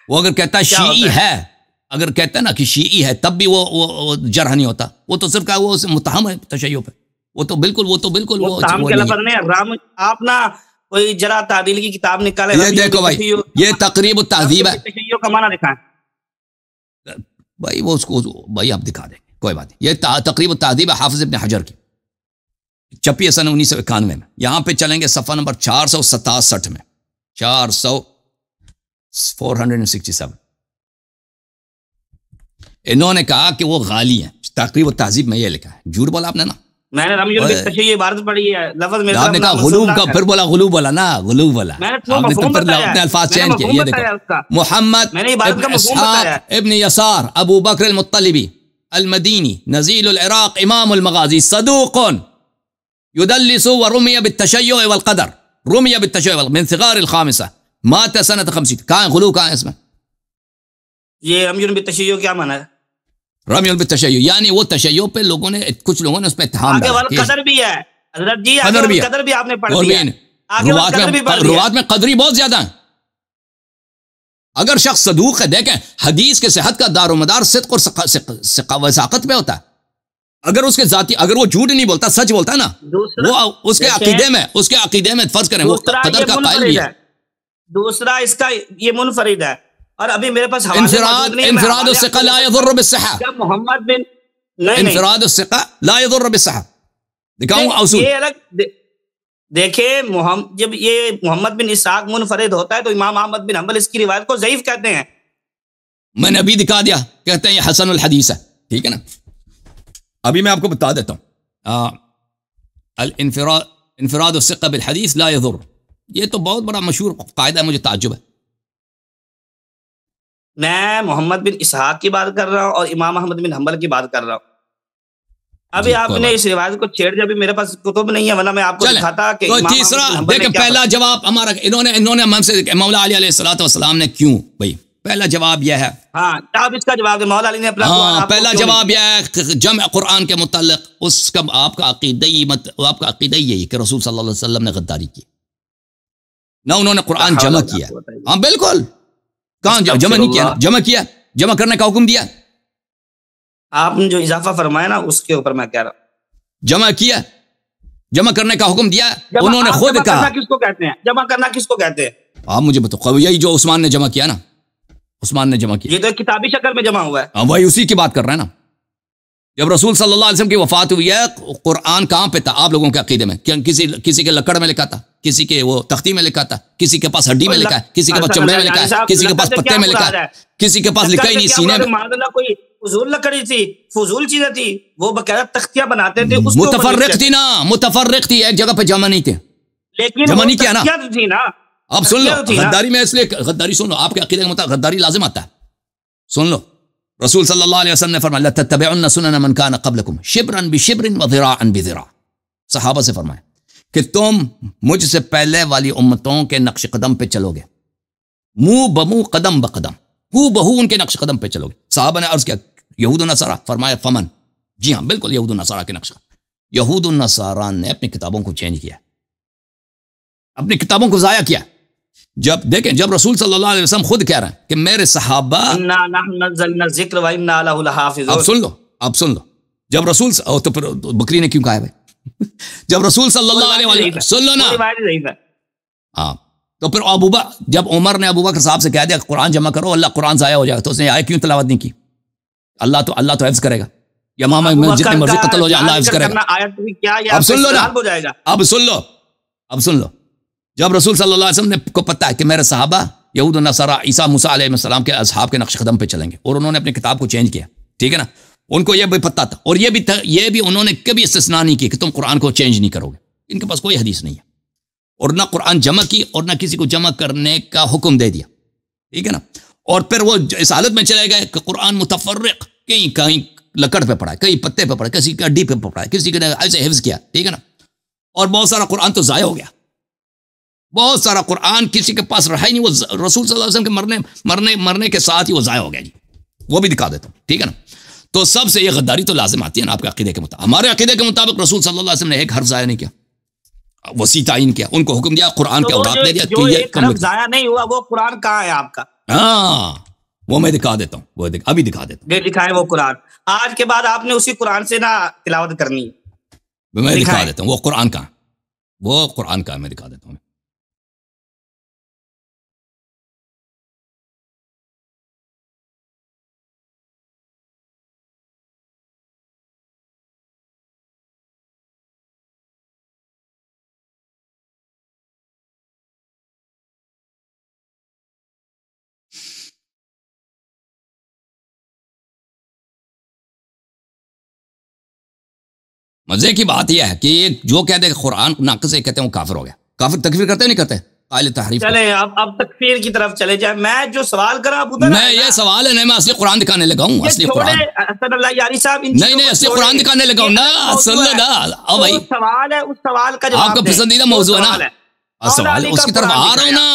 وہ اگر کہتا ہے شیعی ہے، اگر کہتا ہے نا کہ شیعی ہے، تب بھی وہ جرح نہیں ہوتا۔ وہ تو صرف کہا وہ متہم ہے تشیع پہ، وہ تو بالکل متہم کے لفظ نہیں۔ آپ نا کوئی جرح تعدیل کی کتاب نکالے، یہ دیکھو بھائی، یہ تقریب التہذیب ہے، تشیع کا معنی دکھائیں بھائی، وہ اس کو بھائی آپ دکھا دیں گے، کوئی بات نہیں۔ یہ تقریب التہذیب ہے حافظ ابن حجر کی، چھپی ہے سن 1991 میں۔ یہاں پہ چلیں گے صفحہ نمبر 467 میں، 467۔ انہوں نے کہا کہ وہ غالی ہیں۔ تقریب التہذیب میں یہ لکھا ہے، جھوٹ بولا آپ نے نا۔ میں نے رمی بالتشیع عبارت پڑھی ہے، لفظ میں آپ نے کہا غلو کا، پھر بولا غلو بولا نا، غلو بولا۔ آپ نے تو پھر اپنے الفاظ چین کیے۔ یہ دیکھو، محمد ابن اسحاق ابن یسار ابو بکر المطلبی المدینی نزیل العراق امام المغازی صدوق يدلس ورمي بالتشيع والقدر، رمي بالتشيع من صغار الخامسة، مات سنة 50۔ کہاں غلو کہاں ہے اس میں؟ یہ رمی بالتشیع کیا معنی ہے؟ رمی بالتشیع یعنی وہ تشیع پہ لوگوں نے، کچھ لوگوں نے اس پہ اتہام ڈالا۔ قدر بھی ہے حضرت جی، قدر بھی آپ نے پڑھ دیا۔ روات میں قدری بہت زیادہ ہیں۔ اگر شخص صدوق ہے، دیکھیں حدیث کے صحت کا دار و مدار صدق اور وثاقت پہ ہوتا ہے۔ اگر اس کے ذاتی، اگر وہ جھوٹ نہیں بولتا، سچ بولتا ہے نا، وہ اس کے عقیدے میں فرض کریں وہ قدر کا قائل بھی ہے۔ دوسرا اس کا یہ منفرد ہے، اور ابھی میرے پاس انفراد الثقہ لا يضر بالصحہ، محمد بن انفراد الثقہ لا يضر بالصحہ۔ دکھاؤں اصول، دیکھیں جب یہ محمد بن اسحاق منفرد ہوتا ہے تو امام احمد بن حنبل اس کی روایت کو ضعیف کہتے ہیں۔ میں نے ابھی دکھا دیا، کہتے ہیں یہ حسن الحدیث ہے، ٹھیک ہے نا۔ ابھی میں آپ کو بتا دیتا ہوں، انفراد الثقہ بالحدیث لا يضر، یہ تو بہت بڑا مشہور قاعدہ ہے، مجھے تعجب ہے۔ میں محمد بن اسحاق کی بات کر رہا ہوں اور امام احمد بن حنبل کی بات کر رہا ہوں۔ ابھی آپ نے اس روایت کو چھیڑ دیا، ابھی میرے پاس کتب نہیں ہے، ورنہ میں آپ کو دکھاتا کہ تیسرا دیکھیں، پہلا جواب ہمارا، انہوں نے ہم سے مولا علی علیہ السلام نے کیوں بھائی، پہلا جواب یہ ہے، ہاں آپ اس کا جواب مولا علی نے اپنا، پہلا جواب یہ ہے جمع قرآن کے متعلق، اس کا آپ کا عقیدہ یہی کہ رسول صلی اللہ علیہ وسلم نے غداری کی، نہ انہوں نے قرآن جمع کیا۔ ہاں بالکل، کہاں جمع نہیں کیا، جمع کیا، جمع کرنے کا حکم دیا۔ آپ نے جو اضافہ فرمایا نا اس کے اوپر میں کہہ رہا ہوں، جمع کیا، جمع کرنے کا حکم دیا، انہوں نے خود کہا۔ کس کو کہتے ہیں جمع کرنا؟ کس کو کہتے ہیں آپ مجھے بتاؤ؟ یہی جو عثمان نے جمع کیا نا، عثمان نے جمع کیا، یہ تو کتابی شکل میں جمع ہوا ہے۔ ہاں وہی اسی کی بات کر رہے ہیں نا۔ جب رسول صلی اللہ علیہ وسلم کی وفات ہوئی ہے، قرآن کہاں پہ تھا آپ لوگوں کے عقیدے میں؟ کسی کے لکڑ میں لکھا تھا، کسی کے وہ تختی میں لکھا تھا، کسی کے پاس ہڈی میں لکھا ہے، کسی کے پاس چمڑے میں لکھا ہے، کسی کے پاس پتے میں لکھا ہے، کسی کے پاس لکھا ہی نہیں سینے میں۔ کوئی فضول لکڑی تھی، فضول چیزیں تھی، وہ باقاعدہ تختیاں بناتے تھے، متفرق تھی نا، متفرق تھی، ایک جگہ پہ جمع نہیں تھے، لیکن جمع نہیں کیا نا۔ تھی نا، اب سن لو، غداری میں اس لیے غداری، سن لو، آپ کے عقیدے کے مطابق غداری لازم آتا ہے، سن لو، رسول صلی اللہ علیہ وسلم نے فرمایا لَتَتَّبِعُنَّ سُنَنَ مَنْ كَانَ قَبْلَكُمْ شِبْرًا بِشِبْرٍ وَذِرَاعًا بِذِرَاع. صحابہ سے فرمایا کہ تم مجھ سے پہلے والی امتوں کے نقش قدم پہ چلو گے، منہ بمنہ قدم بقدم، ہو بہو ان کے نقش قدم پہ چلو گے. صحابہ نے عرض کیا یہود و نصارہ؟ فرمایا فمن، جی ہاں بالکل یہود و نصارہ کے نقش. یہود و نصارہ نے اپنی کتابوں کو چینج کیا، اپنی کتابوں کو ضائع کیا. جب دیکھیں، جب رسول صلی اللہ علیہ وسلم خود کہہ رہے ہیں کہ میرے صحابہ، اب سن لو، اب سن لو، جب رسول تو پھر بکری نے کیوں کہا ہے بھائی؟ جب رسول صلی اللہ علیہ وسلم، سن لو نا، ہاں، تو پھر جب عمر نے ابو بکر صاحب سے کہہ دیا قرآن جمع کرو، اللہ قرآن ضائع ہو جائے گا، تو اس نے آئے کیوں تلاوت نہیں کی؟ اللہ تو حفظ کرے گا، یا ماما جتنے مرضی قتل ہو جائے اللہ حفظ کرے گا. اب سن لو نا، اب سن لو، جب رسول صلی اللہ علیہ وسلم نے کو پتہ ہے کہ میرے صحابہ یہود و نصارہ عیسیٰ موسیٰ علیہ السلام کے اصحاب کے نقش قدم پہ چلیں گے، اور انہوں نے اپنی کتاب کو چینج کیا، ٹھیک ہے نا، ان کو یہ بھی پتہ تھا، اور یہ بھی انہوں نے کبھی استثناء نہیں کی کہ تم قرآن کو چینج نہیں کرو گے. ان کے پاس کوئی حدیث نہیں ہے، اور نہ قرآن جمع کی اور نہ کسی کو جمع کرنے کا حکم دے دیا، ٹھیک ہے نا. اور پھر وہ اس حالت میں چلے گئے کہ قرآن متفرق، کہیں لکڑ پہ پڑھا ہے، کہیں پتے پہ پڑھا ہے، کسی کا ڈی پہ پڑھا ہے، کسی نے ایسے حفظ کیا، ٹھیک ہے نا. اور بہت سارا قرآن تو ضائع ہو گیا، بہت سارا قرآن کسی کے پاس رہا ہی نہیں، وہ رسول صلی اللہ علیہ وسلم کے مرنے کے ساتھ ہی وہ ضائع ہو گیا. جی وہ بھی دکھا دیتا ہوں، ٹھیک ہے نا. تو سب سے یہ غداری تو لازم آتی ہے نا آپ کے عقیدے کے مطابق. ہمارے عقیدے کے مطابق رسول صلی اللہ علیہ وسلم نے ایک حرف ضائع نہیں کیا، وسیع تعین کیا، ان کو حکم دیا، قرآن کے اوراق دے دیا کہ یہ حرف ضائع نہیں ہوا. وہ قرآن کہاں ہے آپ کا؟ ہاں وہ میں دکھا دیتا ہوں، وہ ابھی دکھا دیتا ہوں. دکھائیں وہ قرآن. آج کے بعد آپ نے اسی قرآن سے نہ تلاوت کرنی ہے. میں دکھا دیتا ہوں وہ قرآن کہاں، وہ قرآن کہاں میں دکھا دیتا ہوں. مزے کی بات یہ ہے کہ یہ جو کہتے ہیں کہ قرآن ناقص ہے، کہتے ہیں وہ کافر ہو گیا. کافر تکفیر کرتے نہیں کرتے؟ قائل تحریف. چلیں اب تکفیر کی طرف چلے جائیں. میں جو سوال کرا میں یہ سوال ہے نہیں، میں اصلی قرآن دکھانے لگا ہوں. اصلی قرآن نہیں، اصلی قرآن دکھانے لگا ہوں نا. سن لو نا، او بھائی سوال ہے، اس سوال کا آپ کا پسندیدہ موضوع ہے نا، سوال اس کی طرف آ رہا ہوں نا.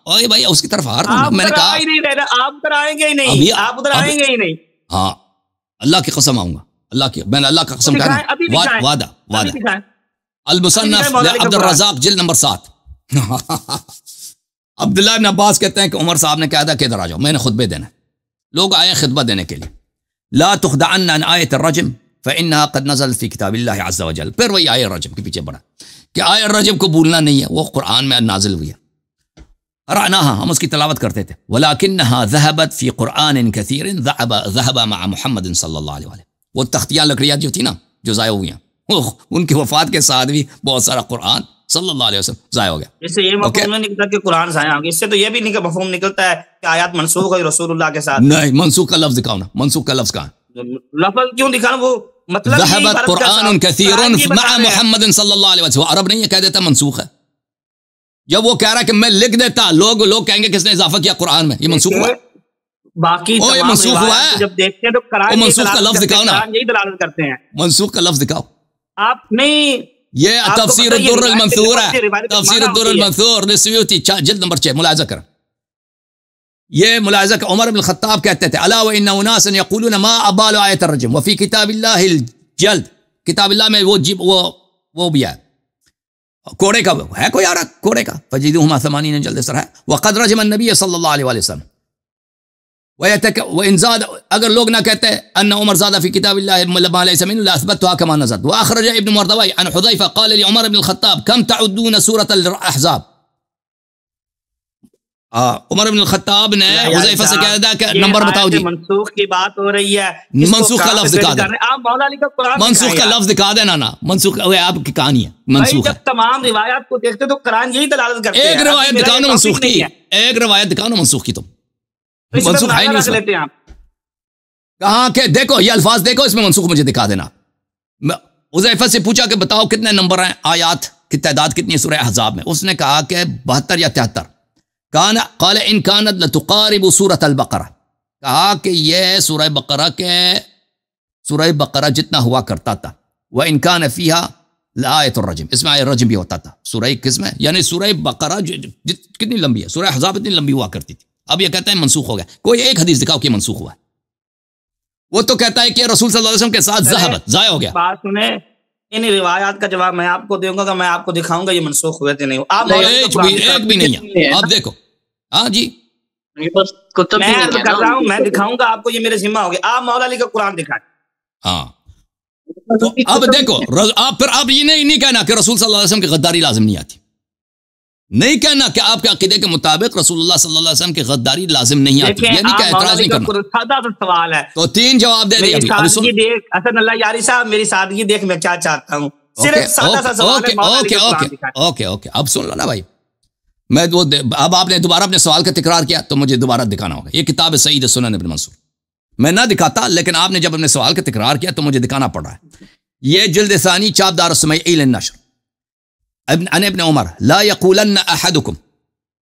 اوے بھائی اس کی طرف آ رہا ہوں. میں نے کہا آپ ادھر آئیں گے ہی نہیں، آپ ادھر آئیں گے ہی نہیں. ہاں اللہ کی قسم آؤں گا، اللہ کی، میں نے اللہ کا قسم کہا وعدہ المصنف عبد الرزاق جلد نمبر 7. عبداللہ بن عباس کہتے ہیں کہ عمر صاحب نے کہا تھا کہ ادھر آ جاؤ، میں نے خطبے دینا. لوگ آئے خطبہ دینے کے لیے. لا تخدعن عن آیت الرجم فانها قد نزلت في كتاب الله عز وجل. پھر وہی آیت الرجم کے پیچھے بڑھا کہ آیت الرجم کو بھولنا نہیں ہے، وہ قرآن میں نازل ہوئی ہے. قرأناها، ہم اس کی تلاوت کرتے تھے. ولكنها ذهبت في قرآن كثير ذهب مع محمد صلی اللہ علیہ وسلم. وہ تختیاں لکڑیاں جو تھی نا جو ضائع ہوئی ہیں، ان کی وفات کے ساتھ بھی بہت سارا قرآن صلی اللہ علیہ وسلم ضائع ہو گیا. اس سے یہ مفہوم نہیں نکلتا کہ قرآن ضائع ہو گیا. اس سے تو یہ بھی مفہوم نکلتا ہے کہ آیات منسوخ ہے رسول اللہ کے ساتھ. نہیں، منسوخ کا لفظ دکھاؤ نا، منسوخ کا لفظ کہاں؟ لفظ کیوں دکھانا؟ وہ مطلب ذهبت قرآن كثير مع محمد صلی اللہ علیہ وسلم. عرب نہیں ہے، کہہ دیتا منسوخ ہے. جب وہ کہہ رہا کہ میں لکھ دیتا، لوگ کہیں گے کس نے اضافہ کیا قرآن میں، یہ منسوخ ہوا. باقی منسوخ ہوا ہے، جب دیکھتے ہیں تو قرآن منسوخ کا لفظ دکھاؤ نا، یہی دلالت کرتے ہیں. منسوخ کا لفظ دکھاؤ. آپ نہیں، یہ تفسیر الدر المنثور ہے، تفسیر الدر المنثور للسیوطی جلد نمبر 6 ملاحظہ کریں. یہ ملاحظہ کہ عمر بن الخطاب کہتے تھے الا وان اناسا یقولون ما ابال آیت الرجم وفي کتاب اللہ الجلد. کتاب اللہ میں وہ بھی ہے، کوڑے کا ہے، کوئی آ رہا کوڑے کا. فجدوهما 80 جلد سر ہے. وقد رجم النبي صلی اللہ علیہ وسلم. وإن زاد، اگر لوگ نہ کہتے ان عمر زاد فی کتاب اللہ ما ليس منه لاثبتها كما نزلت. واخرج ابن مردوی عن حذیفہ قال لعمر بن الخطاب كم تعدون سورة الاحزاب. عمر بن الخطاب نے حذیفہ سے کہا تھا کہ نمبر بتاؤ جی. منسوخ کی بات ہو رہی ہے، منسوخ کا لفظ دکھا دیں. منسوخ کا لفظ دکھا دینا نا. منسوخ آپ کی کہانی ہے، منسوخ ہے. جب تمام روایات کو دیکھتے تو قرآن یہی دلالت کرتے ہیں. ایک روایت دکھاؤ نا منسوخ کی، ایک روایت دکھاؤ نا منسوخ کی. تم منسوخ ہے نہیں لیتے ہیں کہاں کہ دیکھو یہ الفاظ دیکھو، اس میں منسوخ مجھے دکھا دینا. حذیفہ سے پوچھا کہ بتاؤ کتنے نمبر ہیں، آیات کی تعداد کتنی سورہ احزاب میں. اس نے کہا کہ 72 یا 73. قال ان كانت لتقارب سورة البقرة. کہا کہ یہ سورہ بقرہ جتنا ہوا کرتا تھا، وَإِنْ كَانَ فِيهَا لَآیَةُ الرَّجْمِ، اس میں آیت رجم بھی ہوتا تھا. سورہ کس میں؟ یعنی سورہ بقرہ کتنی لمبی ہے، سورہ احزاب اتنی لمبی ہوا کرتی تھی. اب یہ کہتا ہے منسوخ ہو گیا. کوئی ایک حدیث دکھاؤ کہ منسوخ ہوا ہے. وہ تو کہتا ہے کہ رسول صلی اللہ علیہ وسلم کے ساتھ ذہبت، ضائع ہو گیا. بات سنیں، ان روایات کا جواب میں آپ کو دوں گا، میں آپ کو دکھاؤں گا یہ منسوخ ہوئے تھے نہیں. آپ ایک بھی نہیں ہے. آپ دیکھو. ہاں جی میں کر رہا ہوں، میں دکھاؤں گا آپ کو، یہ میرے ذمہ ہو گیا. آپ مولا علی کا قرآن دکھائیں. ہاں تو اب دیکھو، آپ یہ نہیں کہنا کہ رسول صلی اللہ علیہ وسلم کی غداری لازم نہیں آتی. نہیں کہنا کہ آپ کے عقیدے کے مطابق رسول اللہ صلی اللہ علیہ وسلم کی غداری لازم نہیں آتی. یہ نہیں کہ اعتراض نہیں کرنا. سادہ سوال ہے تو 3 جواب دے دیں. حسن اللہ یاری صاحب، میری سادگی دیکھ میں کیا چاہتا ہوں. صرف سادہ سا سوال ہے. اوکے اب سن لو نا بھائی. اب آپ نے دوبارہ اپنے سوال کا تکرار کیا تو مجھے دوبارہ دکھانا ہوگا. یہ کتاب سعید سنن ابن منصور، میں نہ دکھاتا، لیکن آپ نے جب اپنے سوال کا تکرار کیا تو مجھے دکھانا پڑ رہا ہے. یہ جلد ثانی چاپ دار السمیعی للنشر. عن ابن عمر لا يقولن احدكم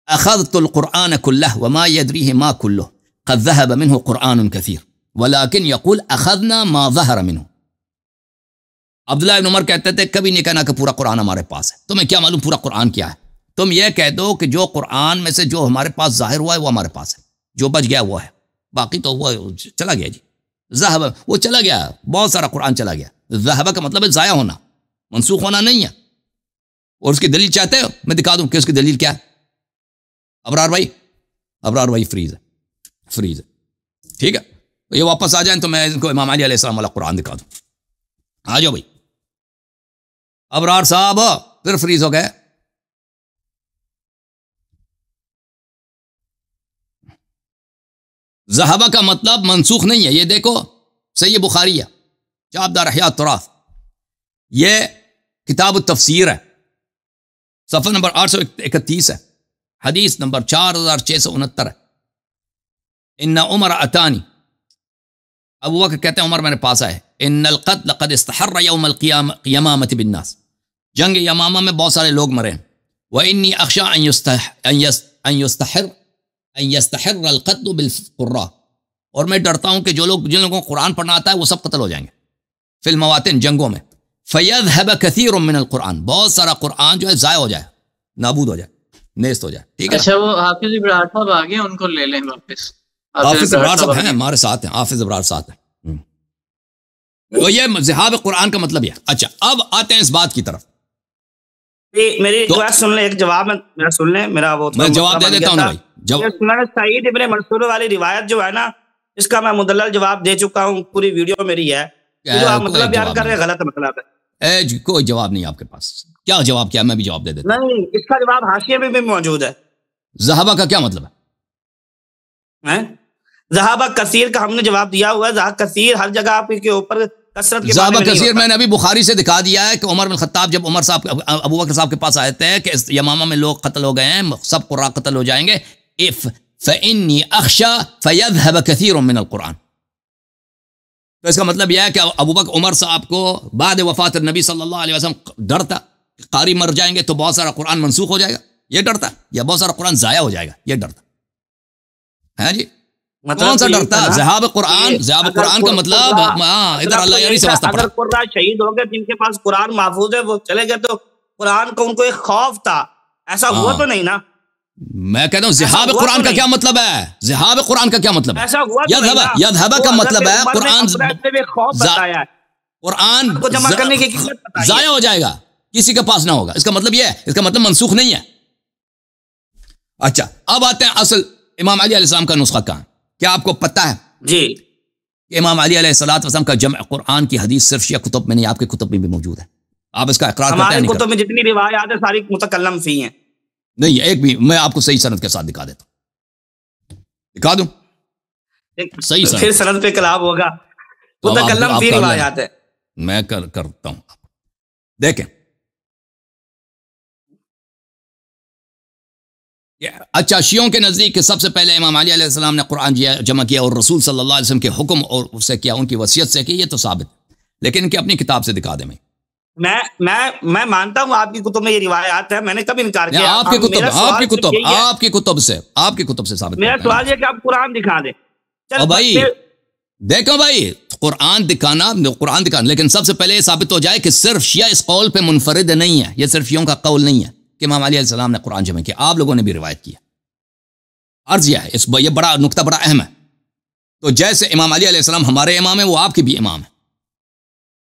اخذت القرآن كله وما يدريه ما كله قد ذهب منه قرآن كثير ولكن يقول اخذنا ما ظهر منه. عبداللہ ابن عمر کہتے تھے کبھی نہیں کہنا کہ پورا قرآن ہمارے پاس ہے. تمہیں کیا معلوم پورا قرآن کیا ہے؟ تم یہ کہہ دو کہ جو قرآن میں سے جو ہمارے پاس ظاہر ہوا ہے وہ ہمارے پاس ہے، جو بچ گیا وہ ہے، باقی تو وہ چلا گیا. جی ذہب، وہ چلا گیا، بہت سارا قرآن چلا گیا. ذہب کا مطلب ہے ضائع ہونا، منسوخ ہونا نہیں ہے. اور اس کی دلیل چاہتے ہو؟ میں دکھا دوں کہ اس کی دلیل کیا ہے. ابرار بھائی فریز ہے. ٹھیک ہے، یہ واپس آ جائیں تو میں ان کو امام علی علیہ السلام والا قرآن دکھا دوں. آ جاؤ بھائی. ابرار صاحب پھر فریز ہو گئے. ذہبہ کا مطلب منسوخ نہیں ہے. یہ دیکھو صحیح بخاری ہے، چاپ دار احیاء التراث، یہ کتاب التفسیر ہے، صفحہ نمبر 831 ہے، حدیث نمبر 4669 ہے. ان عمر اتانی، ابو بکر کہتے ہیں عمر میرے پاس آئے. ان القتل قد استحر یوم القیامۃ بالناس، جنگ یمامہ میں بہت سارے لوگ مرے ہیں. وانی اخشى ان يستحر القتل بالقراء، اور میں ڈرتا ہوں کہ جن لوگوں کو قرآن پڑھنا آتا ہے وہ سب قتل ہو جائیں گے فی المواطن، جنگوں میں. فیذهب كثير من القرآن، بہت سارا قرآن جو ہے ضائع ہو جائے، نابود ہو جائے، نیست ہو جائے. ٹھیک ہے. اچھا وہ حافظ ابرار صاحب آ گئے، ان کو لے لیں واپس. حافظ ابرار صاحب ہیں ہمارے ساتھ ہیں، حافظ ابرار ساتھ ہیں. تو یہ ذہاب قرآن کا مطلب یہ. اچھا اب آتے ہیں اس بات کی طرف. میری بات سن لیں، ایک جواب میں سن لیں میرا. وہ میں جواب دے دیتا ہوں بھائی. سعید ابن منصور والی روایت جو ہے نا، اس کا میں مدلل جواب دے چکا ہوں، پوری ویڈیو میری ہے. جو آپ مطلب بیان کر رہے ہیں غلط مطلب ہے. جی کوئی جواب نہیں آپ کے پاس. کیا جواب کیا؟ میں بھی جواب دے دیتا ہوں. نہیں، اس کا جواب حاشیے میں بھی موجود ہے. ذہبہ کا کیا مطلب ہے؟ ذہبہ کثیر کا ہم نے جواب دیا ہوا ہے. ذہب کثیر ہر جگہ آپ کے اوپر کثرت کے ذہبہ کثیر میں نے ابھی بخاری سے دکھا دیا ہے کہ عمر بن خطاب جب عمر صاحب ابو بکر صاحب کے پاس آئے تھے کہ یمامہ میں لوگ قتل ہو گئے ہیں، سب قراء قتل ہو جائیں گے. فإني أخشى فيذهب كثير من القرآن. تو اس کا مطلب یہ ہے کہ ابو بکر عمر صاحب کو بعد وفات النبی صلی اللہ علیہ وسلم ڈر تھا کہ قاری مر جائیں گے تو بہت سارا قرآن منسوخ ہو جائے گا، یہ ڈر تھا، یا بہت سارا قرآن ضائع ہو جائے گا، یہ ڈر تھا. ہے جی کون سا ڈر تھا؟ ذہاب قرآن. ذہاب قرآن کا مطلب ادھر اللہ یاری سے واسطہ پڑا. اگر قرآن شہید ہو گئے، جن کے پاس قرآن محفوظ ہے وہ چلے گئے، تو قرآن کو ان کو ایک خوف تھا. ایسا ہوا تو نہیں نا. میں کہتا ہوں ذہاب قرآن کا کیا مطلب ہے؟ ذہاب قرآن کا کیا مطلب ہے؟ یذهب کا مطلب ہے قرآن ضائع ہو جائے گا، کسی کے پاس نہ ہوگا. اس کا مطلب یہ ہے، اس کا مطلب منسوخ نہیں ہے. اچھا اب آتے ہیں اصل امام علی علیہ السلام کا نسخہ کہاں. کیا آپ کو پتہ ہے جی کہ امام علی علیہ السلام کا جمع قرآن کی حدیث صرف شیعہ کتب میں نہیں، آپ کے کتب میں بھی موجود ہے. آپ اس کا اقرار کرتے ہیں؟ ہمارے کتب میں جتنی روایات ہیں ساری متکلم فی ہیں. نہیں ایک بھی، میں آپ کو صحیح سند کے ساتھ دکھا دیتا ہوں. دکھا دوں صحیح سند؟ پھر سند پہ کلام ہوگا. متکلم فی روایات ہے. میں کرتا ہوں. دیکھیں اچھا، شیعوں کے نزدیک کہ سب سے پہلے امام علی علیہ السلام نے قرآن جمع کیا اور رسول صلی اللہ علیہ وسلم کے حکم اور اس سے کیا، ان کی وصیت سے کی، یہ تو ثابت. لیکن ان کی اپنی کتاب سے دکھا دیں. میں مانتا ہوں آپ کی کتب میں یہ روایات ہیں، میں نے کبھی انکار کیا. آپ کی کتب سے ثابت. میرا سوال یہ کہ آپ قرآن دکھا دیں. اور بھائی دیکھو بھائی قرآن دکھانا لیکن سب سے پہلے یہ ثابت ہو جائے کہ صرف شیعہ اس قول پہ منفرد نہیں ہے، یہ صرف شیعوں کا قول نہیں ہے کہ امام علی علیہ السلام نے قرآن جمع کیا، آپ لوگوں نے بھی روایت کیا. عرض یہ ہے یہ بڑا نقطہ بڑا اہم ہے. تو جیسے امام علی علیہ السلام ہمارے امام ہیں، وہ آپ کے بھی امام ہیں.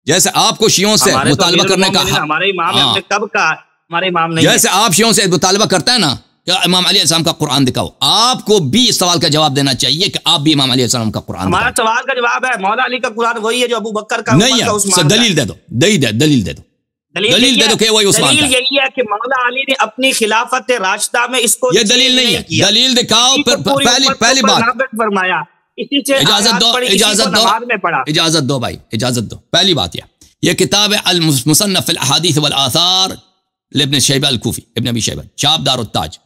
جیسے آپ کو شیعوں سے مطالبہ کرنے کا ہمارے امام ہیں، کب کا ہمارے امام نہیں، جیسے آپ شیعوں سے مطالبہ کرتا ہے نا کہ امام علی علیہ السلام کا قرآن دکھاؤ، آپ کو بھی اس سوال کا جواب دینا چاہیے کہ آپ بھی امام علی علیہ السلام کا قرآن ہمارا سوال کا جواب ہے مولا علی کا قرآن وہی ہے جو ابو بکر کا نہیں ہے. دلیل دے دو، دلیل دے دو کہ وہی عثمان کا. دلیل یہی ہے کہ مولا علی نے اپنی خلافت راشدہ میں اس کو، یہ دلیل نہیں ہے، دلیل دکھاؤ. پہلی بات فرمایا، اسی سے اجازت دو بھائی، اجازت دو. پہلی بات یہ کتاب ہے المصنف الاحادیث والآثار لابن شیبہ الکوفی، ابن ابی شیبہ، چاپ دار التاج.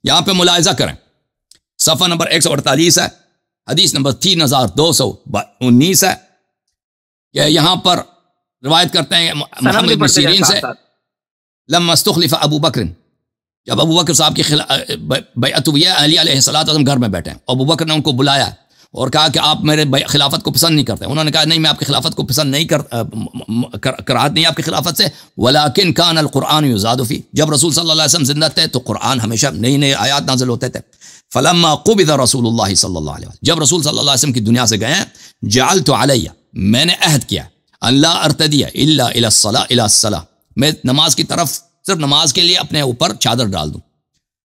یہاں پہ ملاحظہ کریں، صفحہ نمبر 148 ہے، حدیث نمبر 3219 ہے. کہ یہاں پر روایت کرتے ہیں محمد بن سیرین سے، لما استخلف ابو بکر، جب ابو بکر صاحب کی بیعت ہوئی ہے، علی علیہ السلام گھر میں بیٹھے ہیں، ابو بکر نے ان کو بلایا اور کہا کہ آپ میرے خلافت کو پسند نہیں کرتے. انہوں نے کہا نہیں، میں آپ کی خلافت کو پسند نہیں کراہت نہیں آپ کی خلافت سے، ولیکن کان القرآن یزاد فی، جب رسول صلی اللہ علیہ وسلم زندہ تھے تو قرآن ہمیشہ نئی نئی آیات نازل ہوتے تھے. فلما قبض رسول اللہ صلی اللہ علیہ وسلم، جب رسول صلی اللہ علیہ وسلم کی دنیا سے گئے ہیں، جعلت علیہ، میں نے عہد کیا، اللہ ارتدی الا الی الصلاۃ، میں نماز کی طرف صرف نماز کے لیے اپنے اوپر چادر ڈال دوں،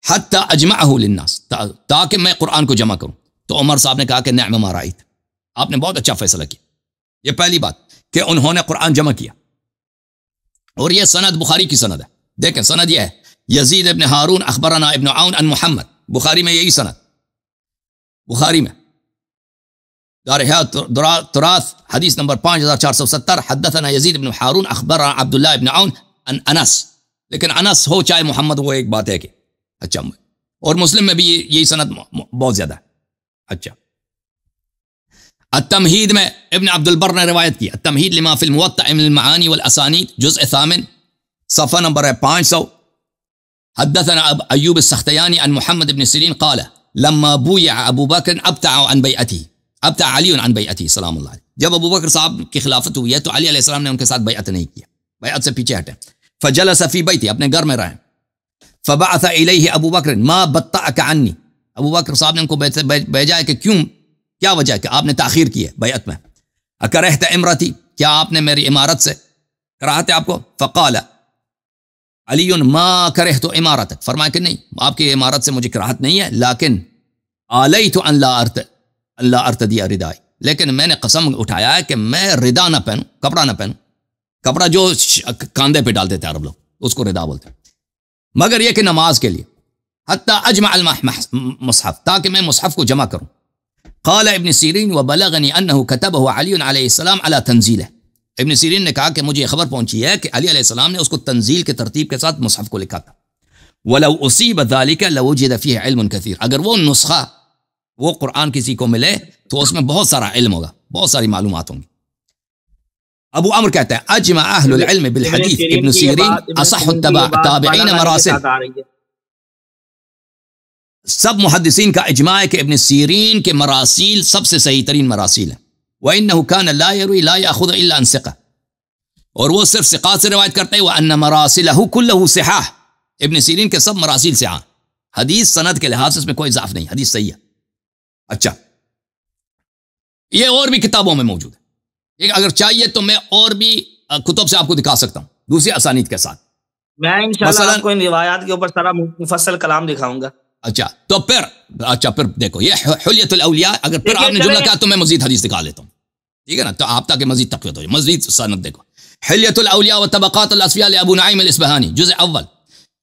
حتی اجمعہ للناس، تاکہ میں قرآن کو جمع کروں. تو عمر صاحب نے کہا کہ نعم ما رأیت، آپ نے بہت اچھا فیصلہ کیا. یہ پہلی بات کہ انہوں نے قرآن جمع کیا. اور یہ سند بخاری کی سند ہے. دیکھیں سند یہ ہے، یزید ابن ہارون اخبرنا ابن عون عن محمد، بخاری میں یہی سند، بخاری میں دار تراث حدیث نمبر 5470، حدثنا یزید ابن ہارون اخبرنا عبداللہ ابن عون عن انس. لیکن انس ہو چاہے محمد، وہ ایک بات ہے کہ اچھا. اور مسلم میں بھی یہی سند بہت زیادہ ہے. اچھا، التمہید میں ابن عبد البر نے روایت کی، التمہید لما فی الموطأ من المعانی والاسانید، جزء 8 صفحہ نمبر ہے 500. حدثنا ایوب السختیانی عن محمد بن سیرین قال لما بویع ابو بکر ابتع علی عن بیعتی سلام اللہ علیہ، جب ابو بکر صاحب کی خلافت ہوئی ہے تو علی علیہ السلام نے ان کے ساتھ بیعت نہیں کیا، بیعت سے پیچھے ہٹے. فجلس فی بیتی، اپنے گھر میں رہے. فبعث الیہ ابو بکر ما بطأک عنی، ابو بکر صاحب نے ان کو بھیجا ہے کہ کیا وجہ ہے کہ آپ نے تاخیر کی ہے بیعت میں. اکرہت امرتی، کیا آپ نے میری امارت سے کراہت ہے آپ کو؟ فقال علی ما کرہت امارتک، فرمایا کہ نہیں، آپ کی امارت سے مجھے کراہت نہیں ہے، لیکن علیت ان لا ارتدی ردائی، لیکن میں نے قسم اٹھایا ہے کہ میں ردا نہ پہنوں، کپڑا نہ پہنوں، کپڑا جو کاندھے پہ ڈالتے تھے عرب لوگ، اس کو ردا بولتے، مگر یہ کہ نماز کے لیے. حتی اجمع المصحف، تاکہ میں مصحف کو جمع کروں. قال ابن سیرین وبلغنی انہ کتبہ علی علیہ السلام علی تنزیلہ، ابن سیرین نے کہا کہ مجھے خبر پہنچی ہے کہ علی علیہ السلام نے اس کو تنزیل کے ترتیب کے ساتھ مصحف کو لکھا تھا. ولو اصیب ذلک لوجد فیہ علم کثیر، اگر وہ نسخہ وہ قرآن کسی کو ملے تو اس میں بہت سارا علم ہوگا، بہت ساری معلومات ہوں گی. ابو عمر کہتا ہے اجمع اہل العلم بالحدیث ابن سیرین اصح التابعین مراسل، سب محدثین کا اجماع ہے کہ ابن سیرین کے مراسیل سب سے صحیح ترین مراسیل ہیں. وَإِنَّهُ كَانَ لَا يَرْوِي لَا يَأْخُذُ إِلَّا عَنْ ثِقَةٍ، اور وہ صرف ثقات سے روایت کرتے ہیں. وَأَنَّ مَرَاسِلَهُ كُلُّهُ صِحَاحٌ، ابن سیرین کے سب مراسیل صحیح، حدیث سند کے لحاظ سے اس میں کوئی ضعف نہیں، حدیث صحیح ہے. اچھا، یہ اور بھی کتابوں میں موجود ہے، اگر چاہیے تو میں اور بھی کتب سے آپ کو دکھا سکتا ہوں دوسری اسانید کے ساتھ. میں انشاءاللہ آپ کو ان روایات کے اوپر سارا مفصل کلام دکھاؤں گا. اچھا تو پھر دیکھو یہ حلیت الاولیاء، اگر پھر آپ نے جملہ کہا تو میں مزید حدیث دکھا لیتا ہوں، ٹھیک ہے نا، تو آپ تاکہ مزید تقویت ہو جائے. مزید سند دیکھو، حلیت الاولیاء و طبقات الاصفیاء لابو نعیم الاصبہانی، جزء اول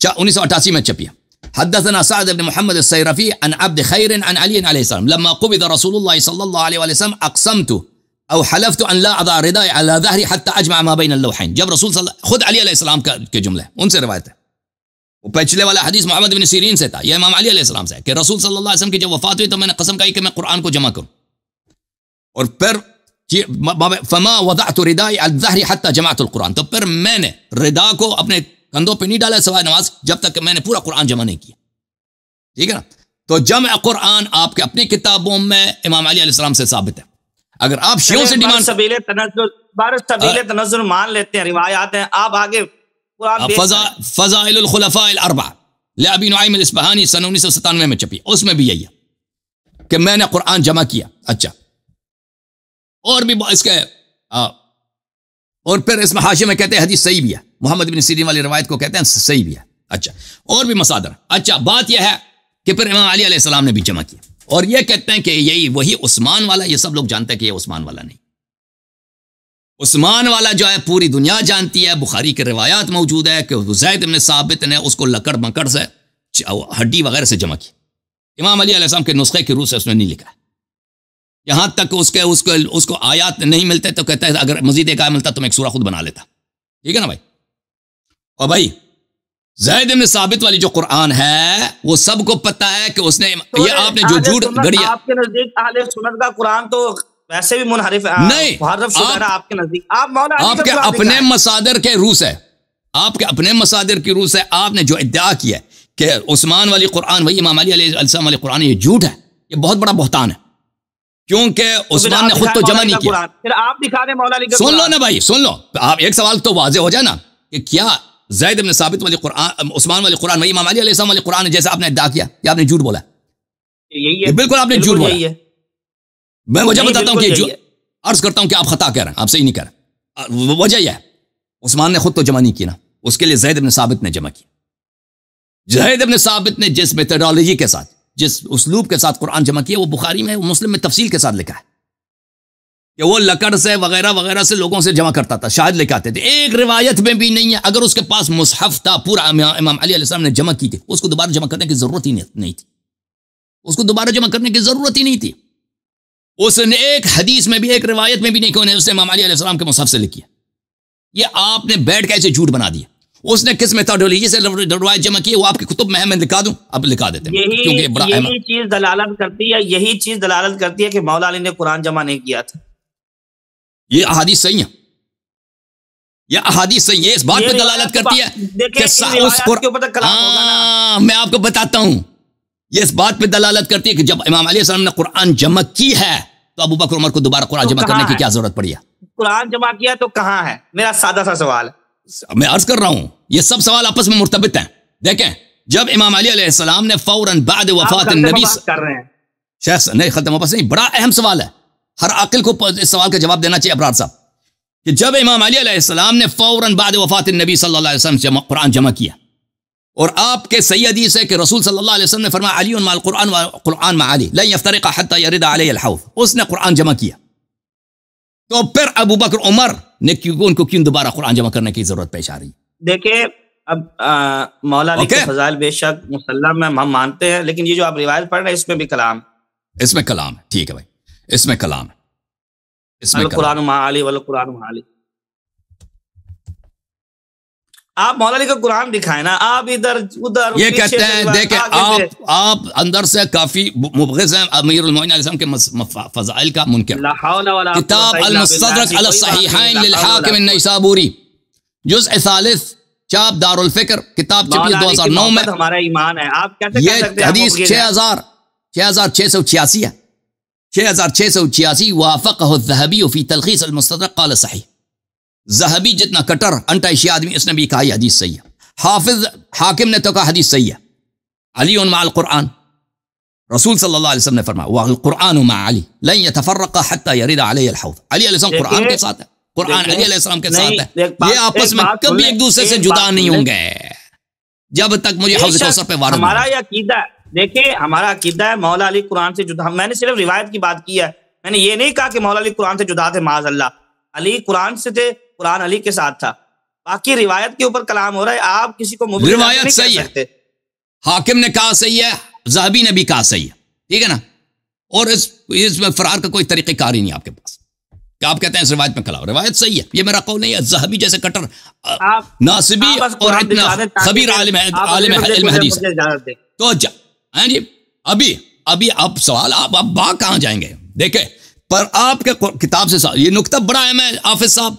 1988 میں چھپی ہے. حدثنا سعد بن محمد السیرفی عن عبد خیر عن علی علیہ السلام لما قبض رسول اللہ صلی اللہ علیہ وسلم اقسمت او حلفت ان لا اضع رداء على ظهري حتى اجمع ما بين اللوحين. جب رسول صلی اللہ، خود علی علیہ السلام کے جملے ان سے روایت ہے، وہ پچھلے والا حدیث محمد بن سیرین سے تھا، یہ امام علی علیہ السلام سے ہے کہ رسول صلی اللہ علیہ وسلم کی جب وفات ہوئی تو میں نے قسم کھائی کہ میں قرآن کو جمع کروں. اور پھر فما وضعت ردائی علی الظہر حتی جمعت القرآن، تو پھر میں نے ردا کو اپنے کندھوں پہ نہیں ڈالا سوائے نماز، جب تک کہ میں نے پورا قرآن جمع نہیں کیا. ٹھیک ہے نا، تو جمع قرآن آپ کے اپنی کتابوں میں امام علی علیہ السلام سے ثابت ہے. اگر آپ شیعوں سے ڈیمانڈ سبیل تنزل مان لیتے ہیں، روایات ہیں، آپ آگے فضائل الخلفاء الاربعہ لابی نعیم الاصبہانی سن 1997 میں چھپی، اس میں بھی یہی ہے کہ میں نے قرآن جمع کیا. اچھا، اور بھی اس کے اور پھر اس میں حاشیے میں کہتے ہیں حدیث صحیح بھی ہے، محمد بن سیرین والی روایت کو کہتے ہیں صحیح بھی ہے. اچھا، اور بھی مصادر. اچھا، بات یہ ہے کہ پھر امام علی علیہ السلام نے بھی جمع کیا، اور یہ کہتے ہیں کہ یہی وہی عثمان والا. یہ سب لوگ جانتے ہیں کہ یہ عثمان والا نہیں. عثمان والا جو ہے پوری دنیا جانتی ہے، بخاری کے روایات موجود ہے کہ زید بن ثابت نے اس کو لکڑ مکڑ سے ہڈی وغیرہ سے جمع کی. امام علی علیہ السلام کے نسخے کی روح سے اس نے نہیں لکھا. یہاں تک اس کو آیات نہیں ملتے تو کہتا ہے اگر مزید ایک آیت ملتا تو میں ایک سورہ خود بنا لیتا. ٹھیک ہے نا بھائی. اور بھائی زید بن ثابت والی جو قرآن ہے وہ سب کو پتہ ہے کہ اس نے یہ آپ نے جو جھوٹ گڑی ہے. آپ کے نزدیک اہل سنت کا قرآن تو ویسے بھی منحرف ہے. نہیں، آپ کے نزدیک آپ کے اپنے مصادر کے روح سے، آپ کے اپنے مصادر کی روح سے آپ نے جو ادعا کیا ہے کہ عثمان والی قرآن وہی امام علی علیہ السلام والی قرآن، یہ جھوٹ ہے. یہ بہت بڑا بہتان ہے، کیونکہ عثمان نے خود تو جمع نہیں کیا. پھر آپ دکھا دیں مولا علی کا. سن لو نا بھائی، سن لو. آپ ایک سوال تو واضح ہو جائے نا کہ کیا زید بن ثابت والی قرآن، عثمان والی قرآن وہی امام علی علیہ السلام والی قرآن ہے جیسے آپ نے ادعا کیا؟ یا آپ نے جھوٹ بولا؟ یہی ہے، بالکل آپ نے جھوٹ بولا. میں وجہ بتاتا ہوں کہ عرض کرتا ہوں کہ آپ خطا کہہ رہے ہیں، آپ صحیح نہیں کہہ رہے. وجہ یہ ہے عثمان نے خود تو جمع نہیں کی نا، اس کے لیے زید بن ثابت نے جمع کی. زید بن ثابت نے جس میتھڈالوجی کے ساتھ، جس اسلوب کے ساتھ قرآن جمع کیا، وہ بخاری میں، مسلم میں تفصیل کے ساتھ لکھا ہے کہ وہ لکڑ سے وغیرہ وغیرہ سے لوگوں سے جمع کرتا تھا، شاید لے کے آتے تھے. ایک روایت میں بھی نہیں ہے. اگر اس کے پاس مصحف تھا پورا امام علی علیہ السلام نے جمع کی تھی، اس کو دوبارہ جمع کرنے کی ضرورت ہی نہیں تھی. اس کو دوبارہ جمع کرنے کی ضرورت ہی نہیں تھی. اس نے ایک حدیث میں بھی، ایک روایت میں بھی نہیں کہ انہیں اس نے امام علی علیہ السلام کے مصحف سے لکھی ہے. یہ آپ نے بیٹھ کے ایسے جھوٹ بنا دیا. اس نے کس میتھڈالوجی سے روایت جمع کی ہے وہ آپ کی کتب میں ہے، میں لکھا دوں، اب لکھا دیتے ہیں. یہی چیز دلالت کرتی ہے کہ مولا علی نے قرآن جمع نہیں کیا تھا. یہ احادیث صحیح ہیں، یہ احادیث صحیح ہے. اس بات پہ دلالت کرتی ہے کہ میں آپ کو بتاتا ہوں، یہ اس بات پہ دلالت کرتی ہے کہ جب امام علیہ السلام نے قرآن جمع کی ہے تو ابو بکر عمر کو دوبارہ قرآن جمع کرنے کی کیا ضرورت پڑی ہے؟ قرآن جمع کیا تو کہاں ہے؟ میرا سادہ سا سوال ہے، میں عرض کر رہا ہوں یہ سب سوال آپس میں مرتبط ہیں. دیکھیں، جب امام علی علیہ السلام نے فوراً بعد وفات النبی کر رہے ہیں، شیخ نہیں ختم واپس نہیں، بڑا اہم سوال ہے، ہر عاقل کو اس سوال کا جواب دینا چاہیے ابرار صاحب، کہ جب امام علی علیہ السلام نے فوراً بعد وفات النبی صلی اللہ علیہ وسلم سے قرآن جمع کیا، اور آپ کے صحیح حدیث ہے کہ رسول صلی اللہ علیہ وسلم نے فرمایا علی مع القرآن والقرآن مع علی لن یفترق حتی یرد علی الحوض، اس نے قرآن جمع کیا. تو پھر ابو بکر عمر نے ان کو کیوں دوبارہ قرآن جمع کرنے کی ضرورت پیش آ رہی؟ دیکھیں اب مولا علی کے فضائل بے شک مسلم میں ہم مانتے ہیں، لیکن یہ جو آپ روایت پڑھ رہے ہیں اس میں بھی کلام، اس میں کلام ہے. ٹھیک ہے بھائی، اس میں کلام ہے، اس میں القرآن مع علی والقرآن مع علی. آپ مولا علی کا قرآن دکھائیں نا، آپ ادھر ادھر یہ کہتے ہیں. دیکھیں آپ اندر سے کافی مبغض ہیں امیر المومنین علیہ السلام کے فضائل کا منکر. کتاب المستدرک علی الصحیحین للحاکم النیسابوری، جزء ثالث، چاپ دار الفکر، کتاب چھپی 2009 میں. ہمارا ایمان ہے، آپ کیسے کہہ سکتے ہیں؟ یہ حدیث 6686 ہے، 6686. وافقہ الذہبی فی تلخیص المستدرک قال صحیح. ذہبی جتنا کٹر انٹائشی آدمی، اس نے بھی کہا یہ حدیث صحیح ہے. حافظ حاکم نے تو کہا حدیث صحیح ہے. علی مع القرآن، رسول صلی اللہ علیہ وسلم نے فرمایا والقرآن مع علی لن يتفرق حتى يرد علی الحوض. علی علیہ السلام قرآن کے ساتھ ہے، قرآن علی علیہ السلام کے ساتھ ہے. یہ آپس میں کبھی ایک دوسرے سے جدا نہیں ہوں گے جب تک مجھے حوض کوثر پہ وارد. ہمارا یہ عقیدہ ہے، دیکھیں ہمارا عقیدہ ہے مولا علی قرآن سے جدا. میں نے صرف روایت کی بات کی ہے، میں نے یہ نہیں کہا کہ مولا علی قرآن سے جدا تھے، معاذ اللہ. علی قرآن سے تھے، قرآن علی کے ساتھ تھا. باقی روایت کے اوپر کلام ہو رہا ہے، آپ کسی کو روایت صحیح ہے، حاکم نے کہا صحیح ہے، ذہبی نے بھی کہا صحیح ہے. ٹھیک ہے نا. اور اس میں فرار کا کوئی طریقہ کار ہی نہیں آپ کے پاس کہ آپ کہتے ہیں اس روایت میں کلام. روایت صحیح ہے، یہ میرا قول نہیں ہے. ذہبی جیسے کٹر ناصبی اور اتنا خبیر عالم علم حدیث تو ہاں جی. ابھی اب سوال آپ با کہاں جائیں گے؟ دیکھیں پر آپ کے کتاب سے یہ نقطہ بڑا اہم ہے. حافظ صاحب،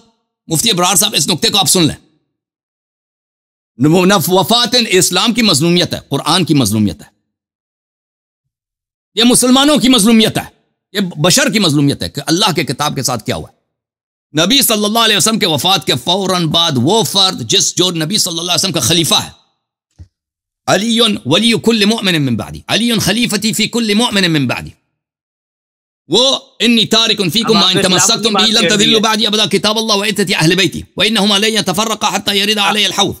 مفتی ابرار صاحب، اس نقطے کو آپ سن لیں. وفات اسلام کی مظلومیت ہے، قرآن کی مظلومیت ہے. یہ مسلمانوں کی مظلومیت ہے، یہ بشر کی مظلومیت ہے کہ اللہ کے کتاب کے ساتھ کیا ہوا ہے۔ نبی صلی اللہ علیہ وسلم کے وفات کے فوراً بعد وہ فرد جو نبی صلی اللہ علیہ وسلم کا خلیفہ ہے، علی ولی کل مؤمن من بعدی، علی خلیفتی فی کل مؤمن من بعدی، وہ انی تارک فیکم ما ان تمسکتم به لن تضلوا بعدی ابدا کتاب اللہ وعترتی اہل بیتی وانہما لن یتفرقا حتی یرد علی الحوض۔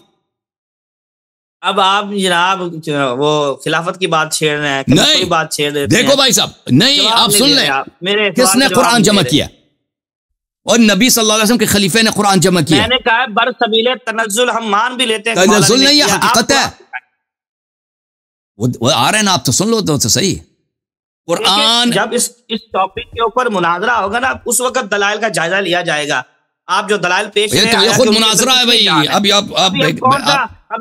اب آپ جناب وہ خلافت کی بات چھیڑ رہے ہیں، کوئی بات چھیڑ دیتے ہیں۔ دیکھو بھائی صاحب، نہیں آپ سن لیں، کس نے قرآن جمع کیا؟ اور نبی صلی اللہ علیہ وسلم کے خلیفے نے قرآن جمع کیا۔ میں نے کہا برسبیل تنزل ہم مان بھی لیتے ہیں، تنزل نہیں ہے، حقیقت ہے، وہ آ رہے ہیں نا، آپ تو سن لو تو صحیح۔ قرآن جب اس ٹاپک کے اوپر مناظرہ ہوگا نا، اس وقت دلائل کا جائزہ لیا جائے گا۔ آپ جو دلائل پیش یہ خود مناظرہ ہے بھائی، ابھی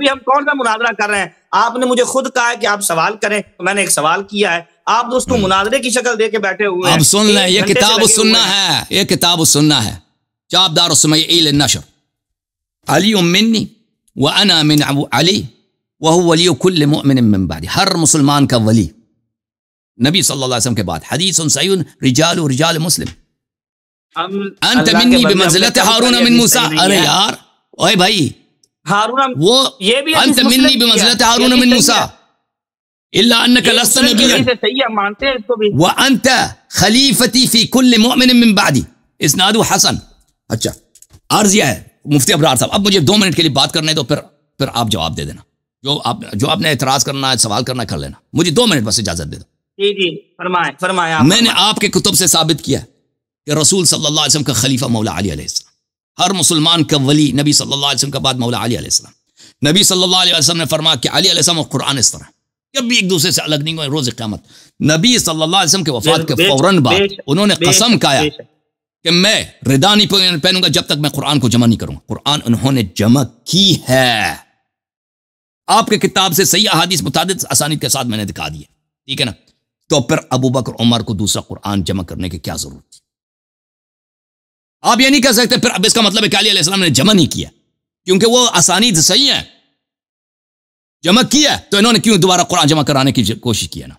ہم کون سا مناظرہ کر رہے ہیں؟ آپ نے مجھے خود کہا ہے کہ آپ سوال کریں، میں نے ایک سوال کیا ہے، آپ اس کو مناظرے کی شکل دے کے بیٹھے ہوئے ہیں۔ اب سن لیں، یہ کتاب السنہ ہے، یہ کتاب السنہ ہے، چاپ دار السمیعی للنشر، علی منی وانا من علی وهو ولی کل مؤمن من بعد، ہر مسلمان کا ولی نبی صلی اللہ علیہ وسلم کے بعد، حدیث صحیح رجال مسلم، انت منی بمنزلت ہارون من موسیٰ۔ ارے یار اوے بھائی، ہارون وہ انت منی بمنزلت ہارون من موسیٰ الا انک لست نبیا مانتے ہیں اس کو بھی، وانت خلیفتی فی کل مؤمن من بعدی، اسناد حسن۔ اچھا عرض یہ ہے مفتی ابرار صاحب، اب مجھے 2 منٹ کے لیے بات کرنے دو، پھر آپ جواب دے دینا، جو آپ نے اعتراض کرنا ہے، سوال کرنا کر لینا، مجھے 2 منٹ بس اجازت دے دو۔ جی فرمائیں۔ میں نے آپ کے کتب سے ثابت کیا کہ رسول صلی اللہ علیہ وسلم کا خلیفہ مولا علی علیہ السلام، ہر مسلمان کا ولی نبی صلی اللہ علیہ وسلم کے بعد مولا علی علیہ السلام۔ نبی صلی اللہ علیہ وسلم نے فرمایا کہ علی علیہ السلام اور قرآن اس طرح کبھی ایک دوسرے سے الگ نہیں ہوئے روز قیامت۔ نبی صلی اللہ علیہ وسلم کے وفات کے فوراً بعد انہوں نے قسم کھایا کہ میں ردا نہیں پہنوں گا جب تک میں قرآن کو جمع نہیں کروں۔ قرآن انہوں نے جمع کی ہے، آپ کے کتاب سے صحیح احادیث متعدد اسانید کے ساتھ میں نے دکھا دیا، ٹھیک ہے نا؟ تو پھر ابو بکر عمر کو دوسرا قرآن جمع کرنے کی کیا ضرورت تھی؟ آپ یہ نہیں کہہ سکتے پھر اب اس کا مطلب ہے کہ علی علیہ السلام نے جمع نہیں کیا، کیونکہ وہ اسانید صحیح ہیں، جمع کیا تو انہوں نے کیوں دوبارہ قرآن جمع کرانے کی کوشش کی ہے نا؟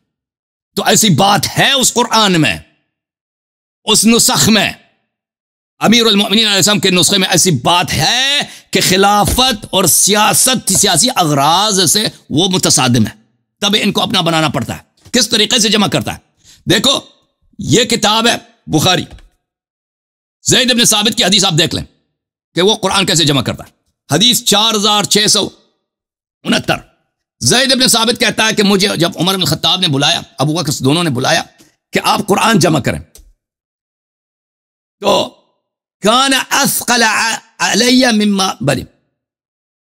تو ایسی بات ہے اس قرآن میں، اس نسخ میں، امیر المؤمنین علیہ السلام کے نسخے میں ایسی بات ہے کہ خلافت اور سیاسی اغراض سے وہ متصادم ہے، تب ان کو اپنا بنانا پڑتا ہے۔ کس طریقے سے جمع کرتا ہے؟ دیکھو یہ کتاب ہے بخاری، زید بن ثابت کی حدیث آپ دیکھ لیں کہ وہ قرآن کیسے جمع کرتا ہے، حدیث 4669۔ زید بن ثابت کہتا ہے کہ مجھے جب عمر بن الخطاب نے بلایا، ابو بکر دونوں نے بلایا کہ آپ قرآن جمع کریں، تو کان اثقل علی مما بری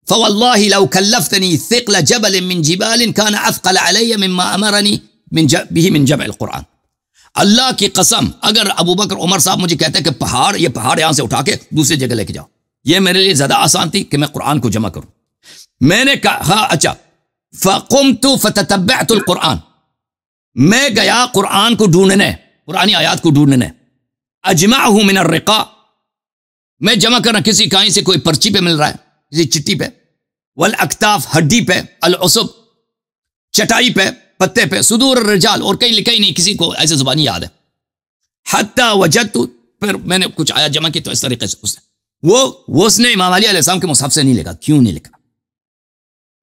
فواللہ لو کلفتنی ثقل جبل من جبال کان اثقل علی مما امرنی من جمع القرآن۔ اللہ کی قسم اگر ابو بکر عمر صاحب مجھے کہتے ہیں کہ یہ پہاڑ یہاں سے اٹھا کے دوسری جگہ لے کے جاؤ، یہ میرے لیے زیادہ آسان تھی کہ میں قرآن کو جمع کروں۔ میں نے کہا ہاں اچھا، فقمت فتتبعت القرآن، میں گیا قرآن کو ڈھونڈنے، قرآنی آیات کو ڈھونڈنے، اجمعہ من الرقاء، میں جمع کرنا کسی کہیں سے کوئی پرچی پہ مل رہا ہے، کسی چٹی پہ، والاکتاف ہڈی پہ، العصب چٹائی پہ، پتے پہ، صدور الرجال، اور کہیں لکھا ہی نہیں، کسی کو ایسے زبانی یاد ہے، حتی وجدت، پھر میں نے کچھ آیات جمع کی تو اس طریقے سے اس نے امام علی علیہ السلام کے مصحف سے نہیں لکھا۔ کیوں نہیں لکھا؟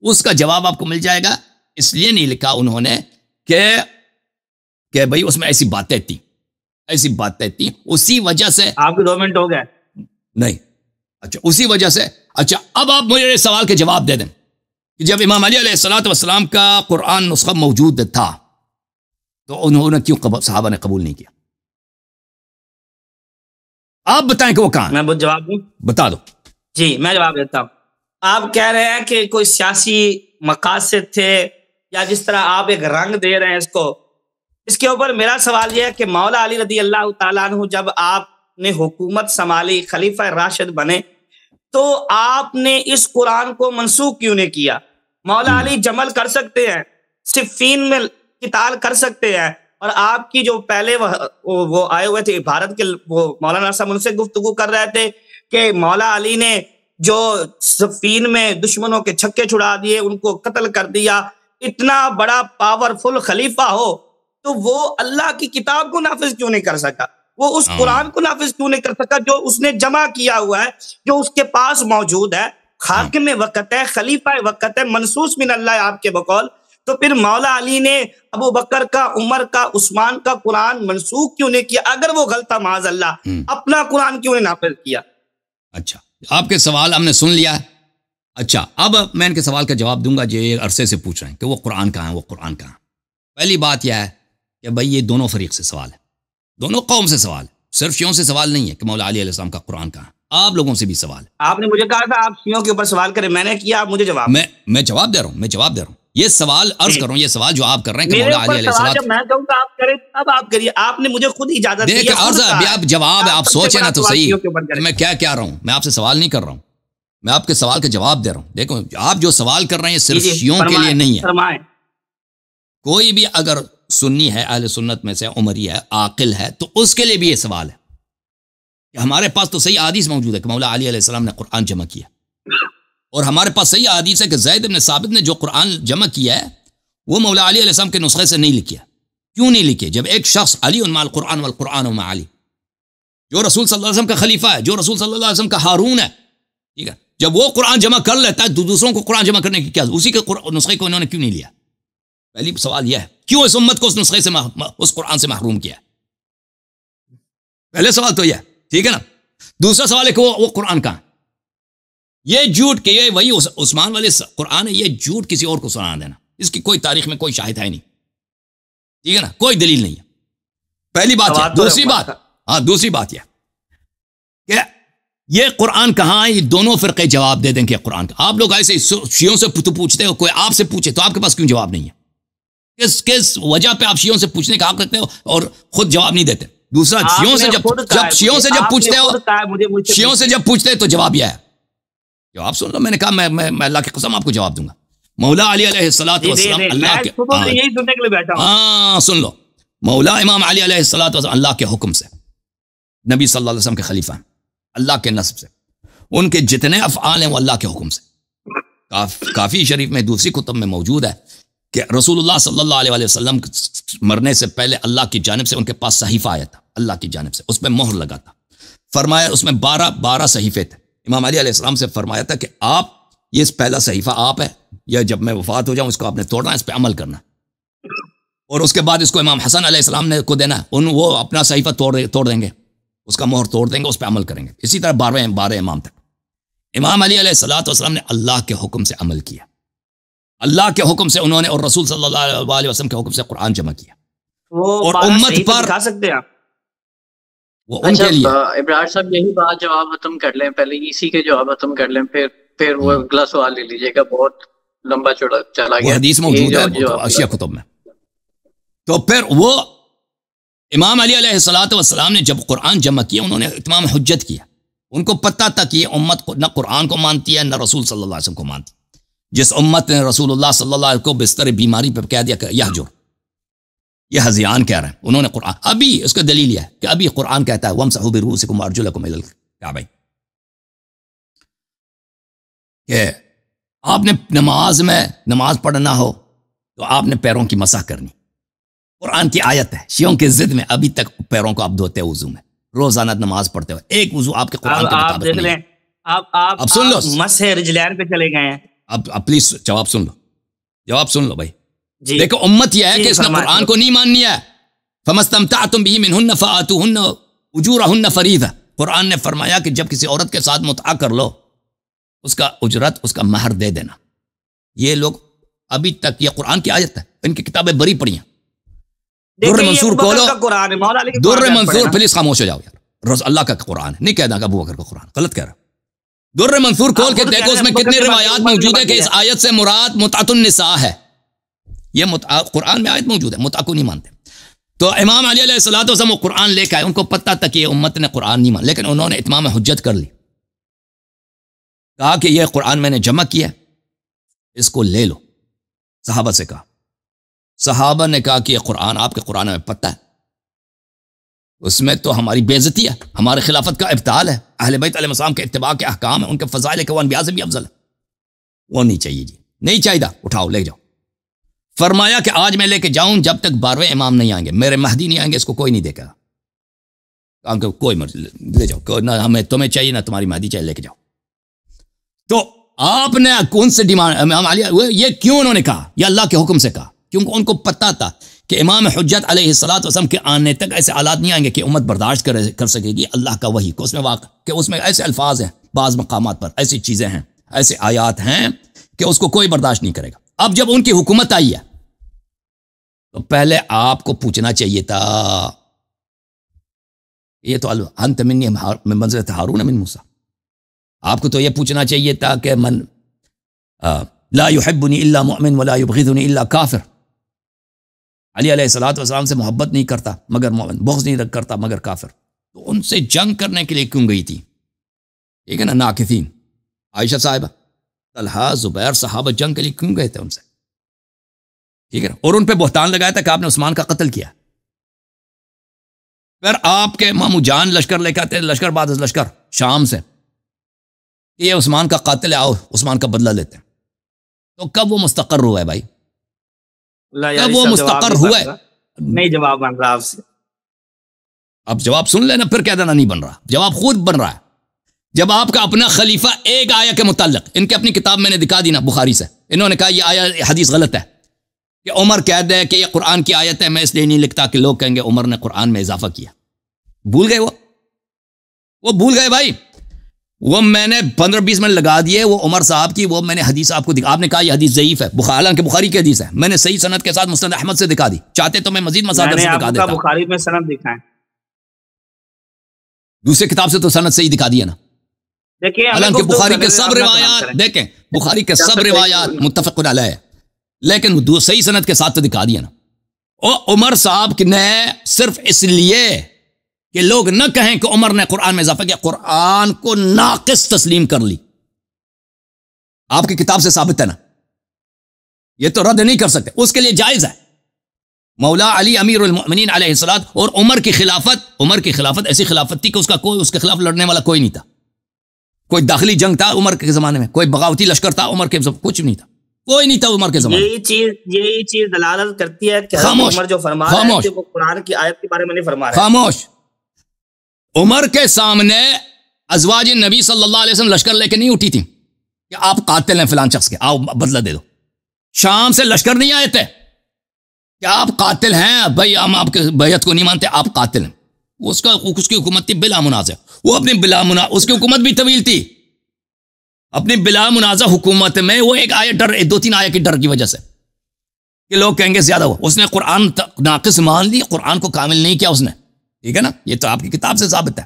اس کا جواب آپ کو مل جائے گا، اس لیے نہیں لکھا انہوں نے کہ بھئی اس میں ایسی باتیں تھیں، اسی وجہ سے۔ آپ کے 2 منٹ ہو گئے؟ نہیں، اچھا اسی وجہ سے۔ اچھا اب آپ مجھے سوال کے جواب دے دیں کہ جب امام علی علیہ السلام کا قرآن نسخہ موجود تھا تو انہوں نے کیوں صحابہ نے قبول نہیں کیا؟ آپ بتائیں کہ وہ کہاں؟ میں جواب دوں؟ بتا دو۔ جی میں جواب دیتا ہوں۔ آپ کہہ رہے ہیں کہ کوئی سیاسی مقاصد تھے، یا جس طرح آپ ایک رنگ دے رہے ہیں اس کے اوپر میرا سوال یہ ہے کہ مولا علی رضی اللہ تعالیٰ عنہ جب آپ نے حکومت سنبھالی، خلیفہ راشد بنے، تو آپ نے اس قرآن کو منسوخ کیوں نہیں کیا؟ مولا علی جمل کر سکتے ہیں، صفین میں قتال کر سکتے ہیں، اور آپ کی جو پہلے وہ آئے ہوئے تھے بھارت کے، وہ مولانا صاحب ان سے گفتگو کر رہے تھے کہ مولا علی نے جو صفین میں دشمنوں کے چھکے چھڑا دیے، ان کو قتل کر دیا، اتنا بڑا پاورفل خلیفہ ہو تو وہ اللہ کی کتاب کو نافذ کیوں نہیں کر سکا؟ وہ اس قرآن کو نافذ کیوں نہیں کر سکا جو اس نے جمع کیا ہوا ہے، جو اس کے پاس موجود ہے؟ حاکم وقت ہے، خلیفہ وقت ہے، منصوص من اللہ آپ کے بقول. تو پھر مولا علی نے ابو بکر کا، عمر کا، عثمان کا قرآن منسوخ کیوں نہیں کیا؟ اگر وہ غلط تھا معاذ اللہ، اپنا قرآن کیوں نہیں نافذ کیا؟ اچھا، آپ کے سوال ہم نے سن لیا. اچھا، اب میں ان کے سوال کا جواب دوں گا جو یہ عرصے سے پوچھ رہے ہیں کہ وہ قرآن کہاں ہے، وہ قرآن کہاں ہے. پہلی بات یہ ہے کہ بھائی یہ دونوں فریق سے سوال ہے، دونوں قوم سے سوال ہے، صرف شیعوں سے سوال نہیں ہے کہ مولا علی علیہ السلام کا قرآن کہاں ہے. آپ لوگوں سے بھی سوال ہے. آپ نے مجھے کہا تھا آپ شیعوں کے اوپر سوال کریں، میں نے کیا، آپ مجھے جواب. میں جواب دے رہا ہوں. یہ سوال عرض کر رہا ہوں، یہ سوال جو آپ کر رہے ہیں کہ مولا علی علیہ السلام، جب میں کہوں گا آپ کریں اب آپ کریے. آپ نے مجھے خود اجازت دی ہے. آپ جواب آپ سوچیں نا تو صحیح، میں کیا کہہ رہا ہوں. میں آپ سے سوال نہیں کر رہا ہوں، میں آپ کے سوال کا جواب دے رہا ہوں. دیکھو آپ جو سوال کر رہے ہیں صرف شیعوں کے لیے نہیں ہے. کوئی بھی اگر سنی ہے، اہل سنت میں سے عمری ہے، عاقل ہے، تو اس کے لیے بھی یہ سوال ہے کہ ہمارے پاس تو صحیح حدیث موجود ہے کہ مولا علی علیہ السلام نے قرآن جمع کیا، اور ہمارے پاس صحیح حدیث ہے کہ زید بن ثابت نے جو قرآن جمع کیا ہے وہ مولا علی علیہ السلام کے نسخے سے نہیں لکھا. کیوں نہیں لکھے؟ جب ایک شخص علی مع القرآن والقرآن مع علی، جو رسول صلی اللہ علیہ وسلم کا خلیفہ ہے، جو رسول صلی اللہ علیہ وسلم کا ہارون ہے، ٹھیک ہے، جب وہ قرآن جمع کر لیتا ہے تو دوسروں کو قرآن جمع کرنے کی کیا، اسی کے نسخے کو انہوں نے کیوں نہیں لیا؟ پہلی سوال یہ ہے، کیوں اس امت کو اس نسخے سے اس قرآن سے محروم کیا؟ پہلے سوال تو یہ ہے، ٹھیک ہے نا. دوسرا سوال ہے کہ وہ قرآن کہاں؟ یہ جھوٹ کہ یہ وہی عثمان والے قرآن ہے، یہ جھوٹ کسی اور کو سنا دینا، اس کی کوئی تاریخ میں کوئی شاہد ہے نہیں، ٹھیک ہے نا، کوئی دلیل نہیں ہے. پہلی بات یہ. دوسری بات یہ کہ یہ قرآن کہاں ہے، یہ دونوں فرقے جواب دے دیں کہ قرآن کا. آپ لوگ ایسے شیعوں سے تو پوچھتے ہو، کوئی آپ سے پوچھے تو آپ کے پاس کیوں جواب نہیں ہے؟ کس وجہ پہ آپ شیعوں سے پوچھنے کا حق رکھتے ہو اور خود جواب نہیں دیتے؟ دوسرا، شیعوں سے جب پوچھتے ہو، شیعوں سے جب پوچھتے تو جواب یہ ہے. جواب سن لو، میں نے کہا میں اللہ کی قسم آپ کو جواب دوں گا. مولا علی علیہ الصلوۃ والسلام اللہ کے، ہاں سن لو، مولا امام علی علیہ الصلوۃ والسلام اللہ کے حکم سے نبی صلی اللہ علیہ وسلم کے خلیفہ ہیں، اللہ کے نسب سے، ان کے جتنے افعال ہیں وہ اللہ کے حکم سے. کافی شریف میں دوسری کتب میں موجود ہے کہ رسول اللہ صلی اللہ علیہ وسلم مرنے سے پہلے اللہ کی جانب سے ان کے پاس صحیفہ آیا تھا، اللہ کی جانب سے، اس پہ مہر لگا تھا. فرمایا اس میں 12 صحیفے تھے. امام علی علیہ السلام سے فرمایا تھا کہ آپ یہ پہلا صحیفہ آپ ہے، یا جب میں وفات ہو جاؤں اس کو آپ نے توڑنا ہے، اس پہ عمل کرنا، اور اس کے بعد اس کو امام حسن علیہ السلام نے کو دینا ہے، وہ اپنا صحیفہ توڑ دیں گے، اس کا مہر توڑ دیں گے، اس پہ عمل کریں گے. اسی طرح 12 امام تک. امام علی علیہ الصلوۃ والسلام نے اللہ کے حکم سے عمل کیا، اللہ کے حکم سے انہوں نے، اور رسول صلی اللہ علیہ وسلم کے حکم سے قرآن جمع کیا. اور امت پر دکھا سکتے ہیں آپ؟ وہ ان کے لیے. ابراہیم صاحب یہی بات جواب ختم کر لیں، پہلے اسی کے جواب ختم کر لیں، پھر وہ اگلا سوال لے لیجیے گا، بہت لمبا چوڑا چلا گیا. وہ حدیث موجود ہے اشیاء کتب میں. تو پھر وہ امام علی علیہ الصلوۃ والسلام نے جب قرآن جمع کیا، انہوں نے اتمام حجت کیا. ان کو پتہ تھا کہ یہ امت نہ قرآن کو مانتی ہے نہ رسول صلی اللہ علیہ وسلم کو مانتی. جس امت نے رسول اللہ صلی اللہ علیہ وسلم کو بستر بیماری پہ کہہ دیا کہ یہجر، یہ ہذیان کہہ رہے ہیں، انہوں نے قرآن، ابھی اس کا دلیل یہ ہے کہ ابھی قرآن کہتا ہے وَامْسَحُوا بِرُؤُوسِكُمْ وَأَرْجُلَكُمْ إِلَى الْكَعْبَيْنِ، کہ آپ نے نماز پڑھنا ہو تو آپ نے پیروں کی مسح کرنی. قرآن کی آیت ہے. شیعوں کے ضد میں ابھی تک پیروں کو آپ دھوتے ہیں وضو میں، روزانہ نماز پڑھتے ہوئے، ایک وضو آپ کے قرآن کے مطابق نہیں ہے. اب سن لو، مسح رجلین پہ چلے گئے ہیں. اب پلیز جواب سن لو بھائی. دیکھو امت یہ ہے کہ اس نے قرآن کو نہیں ماننی ہے. فَمَسْتَمْتَعْتُمْ بِهِ مِنْهُنَّ فَآتُوهُنَّ أُجُورَهُنَّ فَرِيضَةً. قرآن نے فرمایا کہ جب کسی عورت کے ساتھ متعہ کر لو، اس کا اجرت، اس کا مہر دے دینا. یہ لوگ ابھی تک، یہ قرآن کی آیت ہے، ان کی کتابیں بری پڑی ہیں. در منصور کھولو، در منصور، پلیز خاموش ہو جاؤ یار، اللہ کا قرآن ہے، نہیں کہنا کہ ابو بکر کا قرآن، غلط کہہ رہا. در منصور کھول کے دیکھو، اس میں کتنی روایات موجود ہے کہ اس آیت سے مراد متعۃ النساء ہے. یہ قرآن میں آیت موجود ہے، متعہ کو نہیں مانتے. تو امام علی علیہ الصلوۃ والسلام وہ قرآن لے کے آئے، ان کو پتہ تھا کہ یہ امت نے قرآن نہیں مان، لیکن انہوں نے اتمام حجت کر لی، کہا کہ یہ قرآن میں نے جمع کیا، اس کو لے لو. صحابہ سے کہا، صحابہ نے کہا کہ یہ قرآن آپ کے قرآن میں پتہ ہے، اس میں تو ہماری بے عزتی ہے، ہمارے خلافت کا ابطال ہے، اہل بیت علیہ السلام کے اتباع کے احکام ہیں، ان کے فضائل کے وہ انبیاء سے بھی افضل ہے، وہ نہیں چاہیے جی، نہیں چاہیے، اٹھاؤ لے جاؤ. فرمایا کہ آج میں لے کے جاؤں جب تک 12ویں امام نہیں آئیں گے، میرے مہدی نہیں آئیں گے، اس کو کوئی نہیں دیکھا. کوئی مرضی لے جاؤ، نہ ہمیں تمہیں چاہیے نہ تمہاری مہدی چاہیے، لے کے جاؤ. تو آپ نے کون سے ڈیمانڈ امام علی یہ کیوں انہوں نے کہا؟ یہ اللہ کے حکم سے کہا، کیونکہ ان کو پتہ تھا کہ امام حجت علیہ الصلوۃ والسلام کے آنے تک ایسے حالات نہیں آئیں گے کہ امت برداشت کر سکے گی اللہ کا وحی کو. اس میں واقع کہ اس میں ایسے الفاظ ہیں، بعض مقامات پر ایسی چیزیں ہیں، ایسے آیات ہیں کہ اس کو کوئی برداشت نہیں کرے گا. اب جب ان کی حکومت آئی ہے تو پہلے آپ کو پوچھنا چاہیے تھا، یہ تو انت منی من منزلۃ ہارون من موسیٰ، آپ کو تو یہ پوچھنا چاہیے تھا کہ من لا يحبنی الا مؤمن ولا یبغضنی الا کافر. علی علیہ الصلوۃ والسلام سے محبت نہیں کرتا مگر مومن، بغض نہیں کرتا مگر کافر. تو ان سے جنگ کرنے کے لیے کیوں گئی تھی؟ ٹھیک ہے نا. ناکثین عائشہ صاحبہ، طلحہ، زبیر، صحابہ جنگ کے لیے کیوں گئے تھے ان سے؟ ٹھیک ہے نا. اور ان پہ بہتان لگایا تھا کہ آپ نے عثمان کا قتل کیا. پھر آپ کے مامو جان لشکر لے کے آتے، لشکر بعد لشکر شام سے، یہ عثمان کا قاتل ہے، آؤ عثمان کا بدلہ لیتے ہیں. تو کب وہ مستقر ہوا ہے بھائی؟ کب وہ مستقر ہوا ہے؟ نہیں جواب بن رہا آپ سے. اب جواب سن لینا، پھر کہہ دینا نہیں بن رہا. جواب خود بن رہا ہے. جب آپ کا اپنا خلیفہ ایک آیا کے متعلق، ان کے اپنی کتاب میں نے دکھا دی نا بخاری سے، انہوں نے کہا یہ آیا حدیث غلط ہے کہ عمر کہہ دے کہ یہ قرآن کی آیت ہے، میں اس لیے نہیں لکھتا کہ لوگ کہیں گے عمر نے قرآن میں اضافہ کیا. بھول گئے وہ بھول گئے بھائی. وہ میں نے 15-20 منٹ لگا دیے وہ عمر صاحب کی، وہ میں نے حدیث آپ کو دکھا. آپ نے کہا یہ حدیث ضعیف ہے، حالانکہ بخاری کی حدیث ہے. میں نے صحیح سند کے ساتھ مسند احمد سے دکھا دی. چاہتے تو میں مزید مصادر سے دکھا دیتا. بخاری میں سند دکھائیں، دوسری کتاب سے تو سند صحیح دکھا دیا نا. حالانکہ بخاری کے سب روایات دیکھیں، بخاری کے سب روایات متفق علیہ، لیکن صحیح سند کے ساتھ تو دکھا دیا نا. اور عمر صاحب نے صرف اس لیے کہ لوگ نہ کہیں کہ عمر نے قرآن میں اضافہ کیا، قرآن کو ناقص تسلیم کر لی. آپ کی کتاب سے ثابت ہے نا، یہ تو رد نہیں کر سکتے. اس کے لیے جائز ہے. مولا علی امیر المؤمنین علیہ الصلوۃ، اور عمر کی خلافت ایسی خلافت تھی کہ اس کے خلاف لڑنے والا کوئی نہیں تھا. کوئی داخلی جنگ تھا عمر کے زمانے میں، کوئی بغاوتی لشکر تھا عمر کے زمانے، کچھ نہیں تھا، کوئی نہیں تھا عمر کے زمانے. یہی چیز دلالت کرتی ہے کہ عمر جو فرما رہا ہے کہ وہ قرآن کی آیت کے بارے میں نہیں فرما رہا. خاموش. عمر کے سامنے ازواج نبی صلی اللہ علیہ وسلم لشکر لے کے نہیں اٹھی تھی کہ آپ قاتل ہیں فلان شخص کے، آؤ بدلہ دے دو. شام سے لشکر نہیں آئے تھے کہ آپ قاتل ہیں بھائی، ہم آپ کے بیعت کو نہیں مانتے، آپ قاتل ہیں. اس کی حکومت تھی بلا منازع. وہ اپنی اس کی حکومت بھی طویل تھی. اپنی بلا منازع حکومت میں وہ ایک آیت ڈر، 2-3 آیت کی ڈر کی وجہ سے کہ لوگ کہیں گے زیادہ ہوا، اس نے قرآن ناقص مان لی، قرآن کو کامل نہیں کیا اس نے. ٹھیک ہے نا. یہ تو آپ کی کتاب سے ثابت ہے.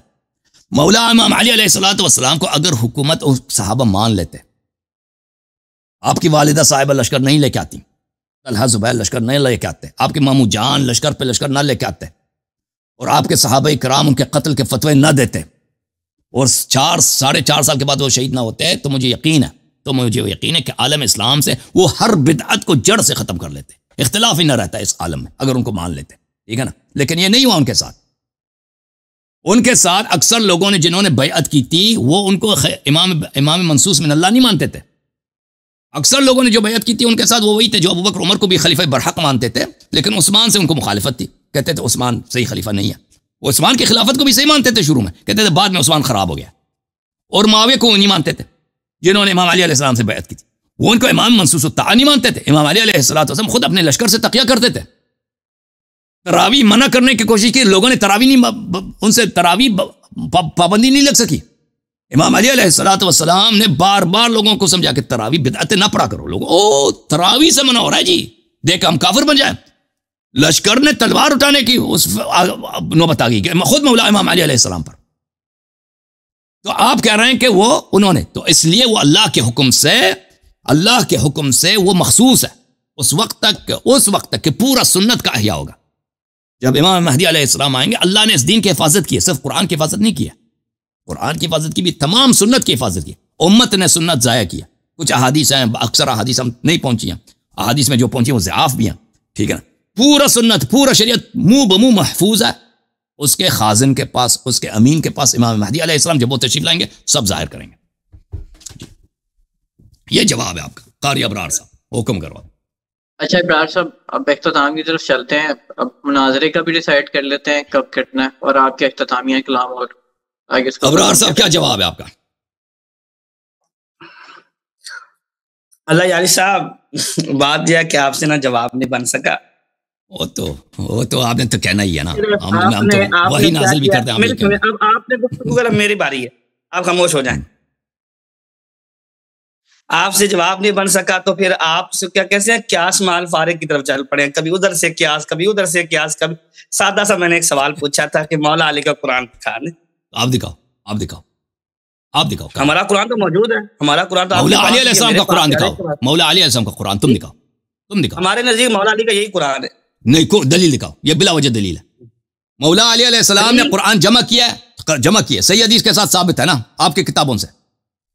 مولا امام علی علیہ الصلوۃ والسلام کو اگر حکومت صحابہ مان لیتے، آپ کی والدہ صاحبہ لشکر نہیں لے کے آتی، طلحہ زبیر لشکر نہیں لے کے آتے، آپ کے مامو جان لشکر پہ لشکر نہ لے کے آتے، اور آپ کے صحابہ کرام ان کے قتل کے فتوے نہ دیتے، اور 4.5 سال کے بعد وہ شہید نہ ہوتے، تو مجھے یقین ہے کہ عالم اسلام سے وہ ہر بدعت کو جڑ سے ختم کر لیتے. اختلاف ہی نہ رہتا اس عالم میں اگر ان کو مان لیتے. ٹھیک ہے نا. لیکن یہ نہیں ہوا ان کے ساتھ اکثر لوگوں نے جنہوں نے بیعت کی تھی وہ ان کو امام منصوص من اللہ نہیں مانتے تھے. اکثر لوگوں نے جو بیعت کی تھی ان کے ساتھ وہ وہی تھے جو ابوبکر عمر کو بھی خلیفہ برحق مانتے تھے، لیکن عثمان سے ان کو مخالفت تھی. کہتے تھے عثمان صحیح خلیفہ نہیں ہے. وہ عثمان کی خلافت کو بھی صحیح مانتے تھے شروع میں، کہتے تھے بعد میں عثمان خراب ہو گیا. اور معاویہ کو نہیں مانتے تھے جنہوں نے امام علی علیہ السلام سے بیعت کی تھی، وہ ان کو امام منصوص الطاعہ نہیں مانتے تھے. امام علی علیہ السلام خود اپنے لشکر سے تقیہ کرتے تھے. تراویح منع کرنے کی کوشش کی، لوگوں نے ان سے تراویح پابندی نہیں لگ سکی. امام علی علیہ السلام نے بار بار لوگوں کو سمجھا کہ تراویح بدعت نہ پڑھا کرو. لوگوں تراویح سے منع ہو رہا ہے جی، دیکھ ہم کافر بن جائیں. لشکر نے تلوار اٹھانے کی نوبت آ گئی کہ خود مولا امام علی علیہ السلام پر. تو آپ کہہ رہے ہیں کہ وہ انہوں نے، تو اس لیے وہ اللہ کے حکم سے وہ مخصوص ہے اس وقت تک کہ پورا سنت کا احیاء ہوگا. جب امام مہدی علیہ السلام آئیں گے، اللہ نے اس دین کی حفاظت کی ہے، صرف قرآن کی حفاظت نہیں کی ہے. قرآن کی حفاظت کی بھی، تمام سنت کی حفاظت کی. امت نے سنت ضائع کیا. کچھ احادیث ہیں، اکثر احادیث ہم نہیں پہنچی ہیں، احادیث میں جو پہنچی وہ ضعاف بھی ہیں. ٹھیک ہے نا. پورا سنت، پورا شریعت منہ بمنہ محفوظ ہے. اس کے خازن کے پاس، اس کے امین کے پاس امام مہدی علیہ السلام جب وہ تشریف لائیں گے سب ظاہر کریں گے. یہ جواب ہے آپ کا. قاری ابرار صاحب حکم کروا. اچھا ابرار صاحب، اب اختتام کی طرف چلتے ہیں. اب مناظرے کا بھی ڈیسائیڈ کر لیتے ہیں کب کٹنا ہے، اور آپ کے اختتامیہ کلام اور آگے اس کا. ابرار صاحب کیا جواب ہے آپ کا؟ اللہ یاری صاحب، بات یہ ہے کہ آپ سے نہ جواب نہیں بن سکا. وہ تو آپ نے تو کہنا ہی ہے نا، ہم تو وہی نازل بھی کرتے ہیں. اب آپ نے گفتگو کرا، میری باری ہے، آپ خاموش ہو جائیں. آپ سے جواب نہیں بن سکا تو پھر آپ سے کیا کیسے ہیں، قیاس مال فارغ کی طرف چل پڑے، کبھی ادھر سے قیاس، کبھی ادھر سے قیاس. کبھی سادہ سا میں نے ایک سوال پوچھا تھا کہ مولا علی کا قرآن دکھا دیں. آپ دکھاؤ، آپ دکھاؤ، آپ دکھاؤ. ہمارا قرآن تو موجود ہے، ہمارا قرآن تو مولا علی علیہ السلام کا قرآن دکھاؤ. مولا علی علیہ السلام کا قرآن تم دکھاؤ، تم دکھاؤ. ہمارے نزدیک مولا علی کا یہی قرآن ہے. نہیں، کو دلیل دکھاؤ، یہ بلا وجہ دلیل ہے. مولا علی علیہ السلام نے قرآن جمع کیا ہے، جمع کیا صحیح حدیث کے ساتھ ثابت ہے نا آپ کی کتابوں سے.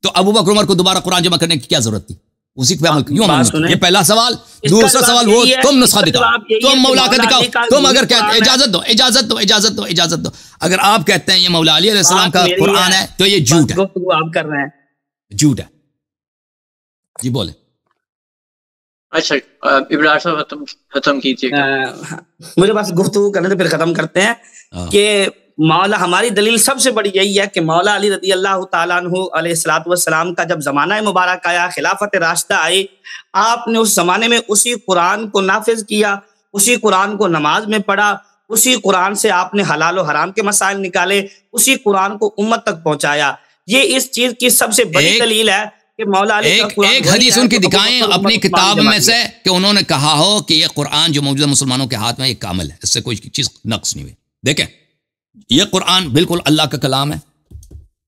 تو ابو بکر عمر کو دوبارہ قرآن جمع کرنے کی کیا ضرورت تھی؟ اسی پہ عمل کیوں عمل؟ یہ پہلا سوال. دوسرا سوال، وہ تم نسخہ دکھاؤ، تم مولا کا دکھاؤ. تم اگر کہتے اجازت دو، اجازت دو، اجازت دو، اجازت دو. اگر آپ کہتے ہیں یہ مولا علی علیہ السلام کا قرآن ہے تو یہ جھوٹ ہے. آپ کر رہے ہیں جھوٹ ہے. جی بولے. اچھا ابرار صاحب ختم کیجیے. مجھے بس گفتگو کرنے تو پھر ختم کرتے ہیں کہ مولا، ہماری دلیل سب سے بڑی یہی ہے کہ مولا علی رضی اللہ تعالیٰ عنہ علیہ الصلوۃ والسلام کا جب زمانہ مبارک آیا، خلافت راشدہ آئی، آپ نے اس زمانے میں اسی قرآن کو نافذ کیا، اسی قرآن کو نماز میں پڑھا، اسی قرآن سے آپ نے حلال و حرام کے مسائل نکالے، اسی قرآن کو امت تک پہنچایا. یہ اس چیز کی سب سے بڑی دلیل ہے کہ مولا علی کا قرآن. ایک حدیث ان کی دکھائیں اپنی کتاب میں سے کہ انہوں نے کہا ہو کہ یہ قرآن جو موجودہ مسلمانوں کے ہاتھ میں یہ کامل ہے، اس سے کوئی چیز نقص نہیں ہوئی. دیکھیں یہ قرآن بالکل اللہ کا کلام ہے.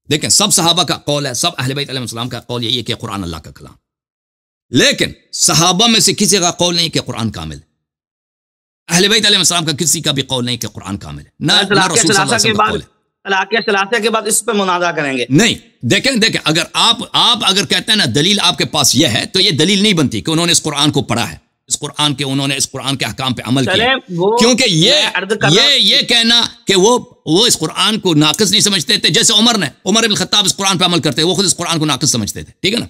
دیکھیں سب صحابہ کا قول ہے، سب اہل بیت علیہ السلام کا قول یہی ہے کہ قرآن اللہ کا کلام. لیکن صحابہ میں سے کسی کا قول نہیں کہ قرآن کامل ہے. اہل بیت علیہ السلام کا کسی کا بھی قول نہیں کہ قرآن کامل ہے. نہ رسول صلی اللہ علیہ وسلم کا قول ہے. طلاق ثلاثہ کے بعد اس پہ منازعہ کریں گے. نہیں، دیکھیں اگر آپ اگر کہتے ہیں نا دلیل آپ کے پاس یہ ہے، تو یہ دلیل نہیں بنتی کہ انہوں نے اس قرآن کو پڑھا ہے، انہوں نے اس قرآن کے احکام پہ عمل کیا. کیونکہ یہ کہنا کہ وہ اس قرآن کو ناقص نہیں سمجھتے تھے، جیسے عمر بن الخطاب اس قرآن پہ عمل کرتے، وہ خود اس قرآن کو ناقص سمجھتے تھے. ٹھیک ہے نا.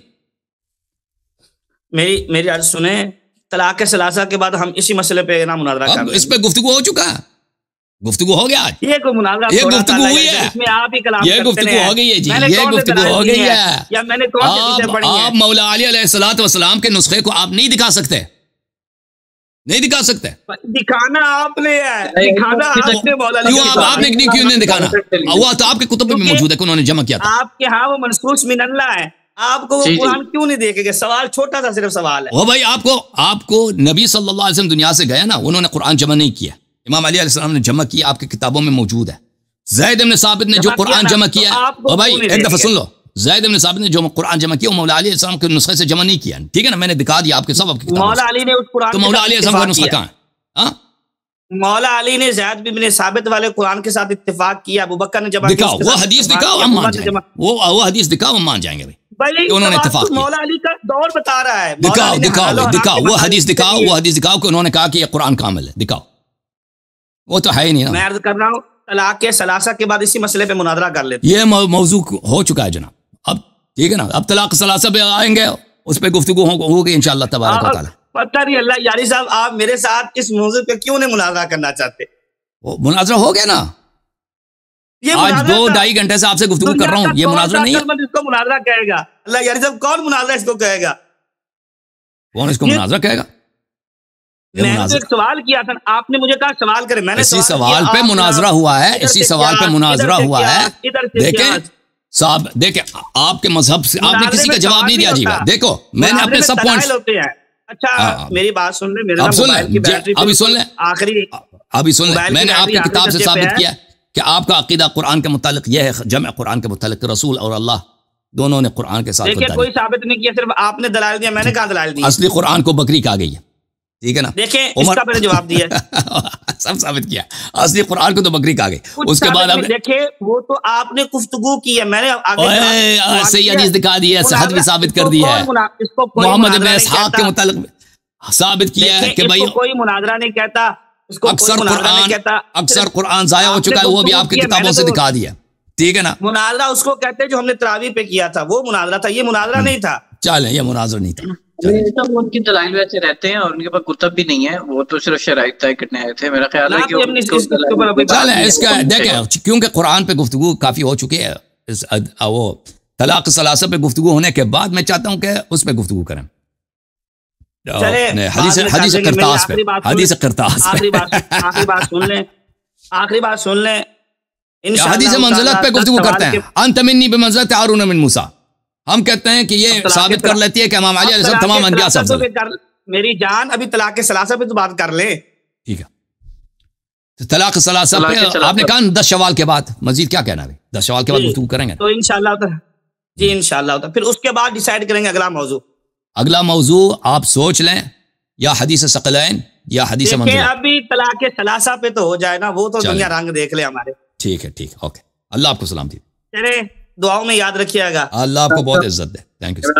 میری عرض سنیں، طلاق ثلاثہ کے بعد ہم اسی مسئلے پہ نا مناظرہ کریں گے. اس پہ گفتگو ہو چکا ہے، گفتگو ہو گیا آج. یہ کوئی مناظرہ، یہ گفتگو ہوئی ہے، اس میں آپ ہی کلام یہ گفتگو ہو گئی ہے جی، یہ گفتگو ہو گئی ہے. یا میں نے کون سی چیزیں پڑھی ہیں؟ آپ مولا علی علیہ الصلوۃ والسلام کے نسخے کو آپ نہیں دکھا سکتے، نہیں دکھا سکتے. دکھانا آپ نے ہے، دکھانا آپ نے مولا علی. کیوں آپ نے کیوں نہیں دکھانا؟ وہ تو آپ کے کتب میں موجود ہے کہ انہوں نے جمع کیا تھا. آپ کے ہاں وہ منسوخ من اللہ ہے، آپ کو وہ قرآن کیوں نہیں دیکھے گے؟ سوال چھوٹا سا صرف سوال ہے. وہ بھائی آپ کو نبی صلی اللہ علیہ وسلم دنیا سے گئے نا، انہوں نے قرآن جمع نہیں کیا. امام علی علیہ السلام نے جمع کیا، آپ کی کتابوں میں موجود ہے. زید بن ثابت نے جو قرآن جمع کیا، اور بھائی ایک دفعہ سن لو، زید بن ثابت نے جو قرآن جمع کیا وہ مولا علی علیہ السلام کے نسخے سے جمع نہیں کیا. ٹھیک ہے نا، میں نے دکھا دیا آپ کے سب آپ کی کتابوں. مولا علی نے اس قرآن، تو مولا علیہ السلام کا نسخہ کہاں ہے؟ مولا علی نے زید بن ثابت والے قرآن کے ساتھ اتفاق کیا، ابو بکر نے جمع کیا. دکھاؤ وہ حدیث، دکھاؤ ہم مان جائیں گے. وہ حدیث دکھاؤ ہم مان جائیں گے بھائی، انہوں نے اتفاق کیا. مولا علی کا دور بتا رہا ہے. دکھاؤ وہ حدیث دکھاؤ کہ انہوں نے کہا کہ یہ قرآن کامل ہے. دکھاؤ. وہ تو ہے ہی نہیں. میں عرض کر رہا ہوں طلاق ثلاثہ کے بعد اسی مسئلے پہ مناظرہ کر لیتے. یہ موضوع ہو چکا ہے جناب. اب ٹھیک ہے نا، اب طلاق ثلاثہ پہ آئیں گے، اس پہ گفتگو ہوگی انشاءاللہ تبارک و تعالی. پتہ نہیں اللہ یاری صاحب آپ میرے ساتھ اس موضوع پہ کیوں نہیں مناظرہ کرنا چاہتے؟ مناظرہ ہو گیا نا، آج 2-2.5 گھنٹے سے آپ سے گفتگو کر رہا ہوں. یہ مناظرہ نہیں ہے. اس کو مناظرہ کہے گا اللہ یاری صاحب؟ کون مناظرہ اس کو کہے گا؟ کون اس کو مناظرہ کہے گا؟ میں نے ایک سوال کیا تھا، آپ نے مجھے کہا سوال کرے. میں نے اسی سوال پہ مناظرہ ہوا ہے، اسی سوال پہ مناظرہ ہوا ہے. دیکھیں صاحب، دیکھیں آپ کے مذہب سے آپ نے کسی کا جواب نہیں دیا. جی دیکھو میں نے اپنے سب پوائنٹس. اچھا میری بات سن لیں، اب سن لیں، ابھی سن لیں، آخری ابھی سن لیں. میں نے آپ کی کتاب سے ثابت کیا کہ آپ کا عقیدہ قرآن کے متعلق یہ ہے، جمع قرآن کے متعلق رسول اور اللہ دونوں نے قرآن کے ساتھ. دیکھیں کوئی ثابت نہیں کیا، صرف آپ نے دلائل دیا، میں نے کہاں دلائل دیا؟ اصلی قرآن کو بکری کہا گئی ہے. ٹھیک ہے نا، دیکھیں اس کا میں نے جواب دیا. سب ثابت کیا، اصلی قرآن کو تو بکری کہا گئی. اس کے بعد دیکھیں وہ تو آپ نے گفتگو کی ہے، میں نے صحیح حدیث دکھا دی ہے، صحت بھی ثابت کر دی ہے. محمد بن اسحاق کے متعلق ثابت کیا ہے کہ بھائی کوئی مناظرہ نہیں کہتا، اکثر قرآن ضائع ہو چکا ہے، وہ بھی آپ کی کتابوں سے دکھا دیا. ٹھیک ہے نا. مناظرہ اس کو کہتے ہیں جو ہم نے تراویح پہ کیا تھا، وہ مناظرہ تھا، یہ مناظرہ نہیں تھا. چلیں یہ مناظرہ نہیں تھا. ان کی دلائل ویسے رہتے ہیں اور ان کے پاس کتب بھی نہیں ہے، وہ تو صرف شرائط طے کرنے آئے تھے. میرا خیال ہے کہ اس کا دیکھیں کیونکہ قرآن پہ گفتگو کافی ہو چکی ہے، وہ طلاق ثلاثہ پہ گفتگو ہونے کے بعد میں چاہتا ہوں کہ اس پہ گفتگو کریں. حدیث قرطاس پہ، حدیث قرطاس آخری بات سن لیں حدیث منزلت پہ گفتگو کرتے ہیں. انت منی بمنزلت ہارون من موسیٰ، ہم کہتے ہیں کہ یہ ثابت کر لیتی ہے کہ امام علیہ السلام تمام انبیاء سے افضل ہے. میری جان ابھی طلاق ثلاثہ پہ تو بات کر لیں. ٹھیک ہے، طلاق ثلاثہ پہ آپ نے کہا 10 شوال کے بعد، مزید کیا کہنا ہے؟ 10 شوال کے بعد گفتگو کریں گے تو انشاءاللہ. جی انشاءاللہ پھر اس کے بعد ڈیسائیڈ کریں گے اگلا موضوع آپ سوچ لیں، یا حدیث ثقلین یا حدیث منزلت. ابھی طلاق ثلاثہ پہ تو ہو جائے نا، وہ تو دنیا رنگ دیکھ لے ہمارے. ٹھیک ہے اوکے. اللہ آپ کو سلام دی. چلے دعاؤں میں یاد رکھیے گا. اللہ آپ کو بہت عزت دے. Thank you.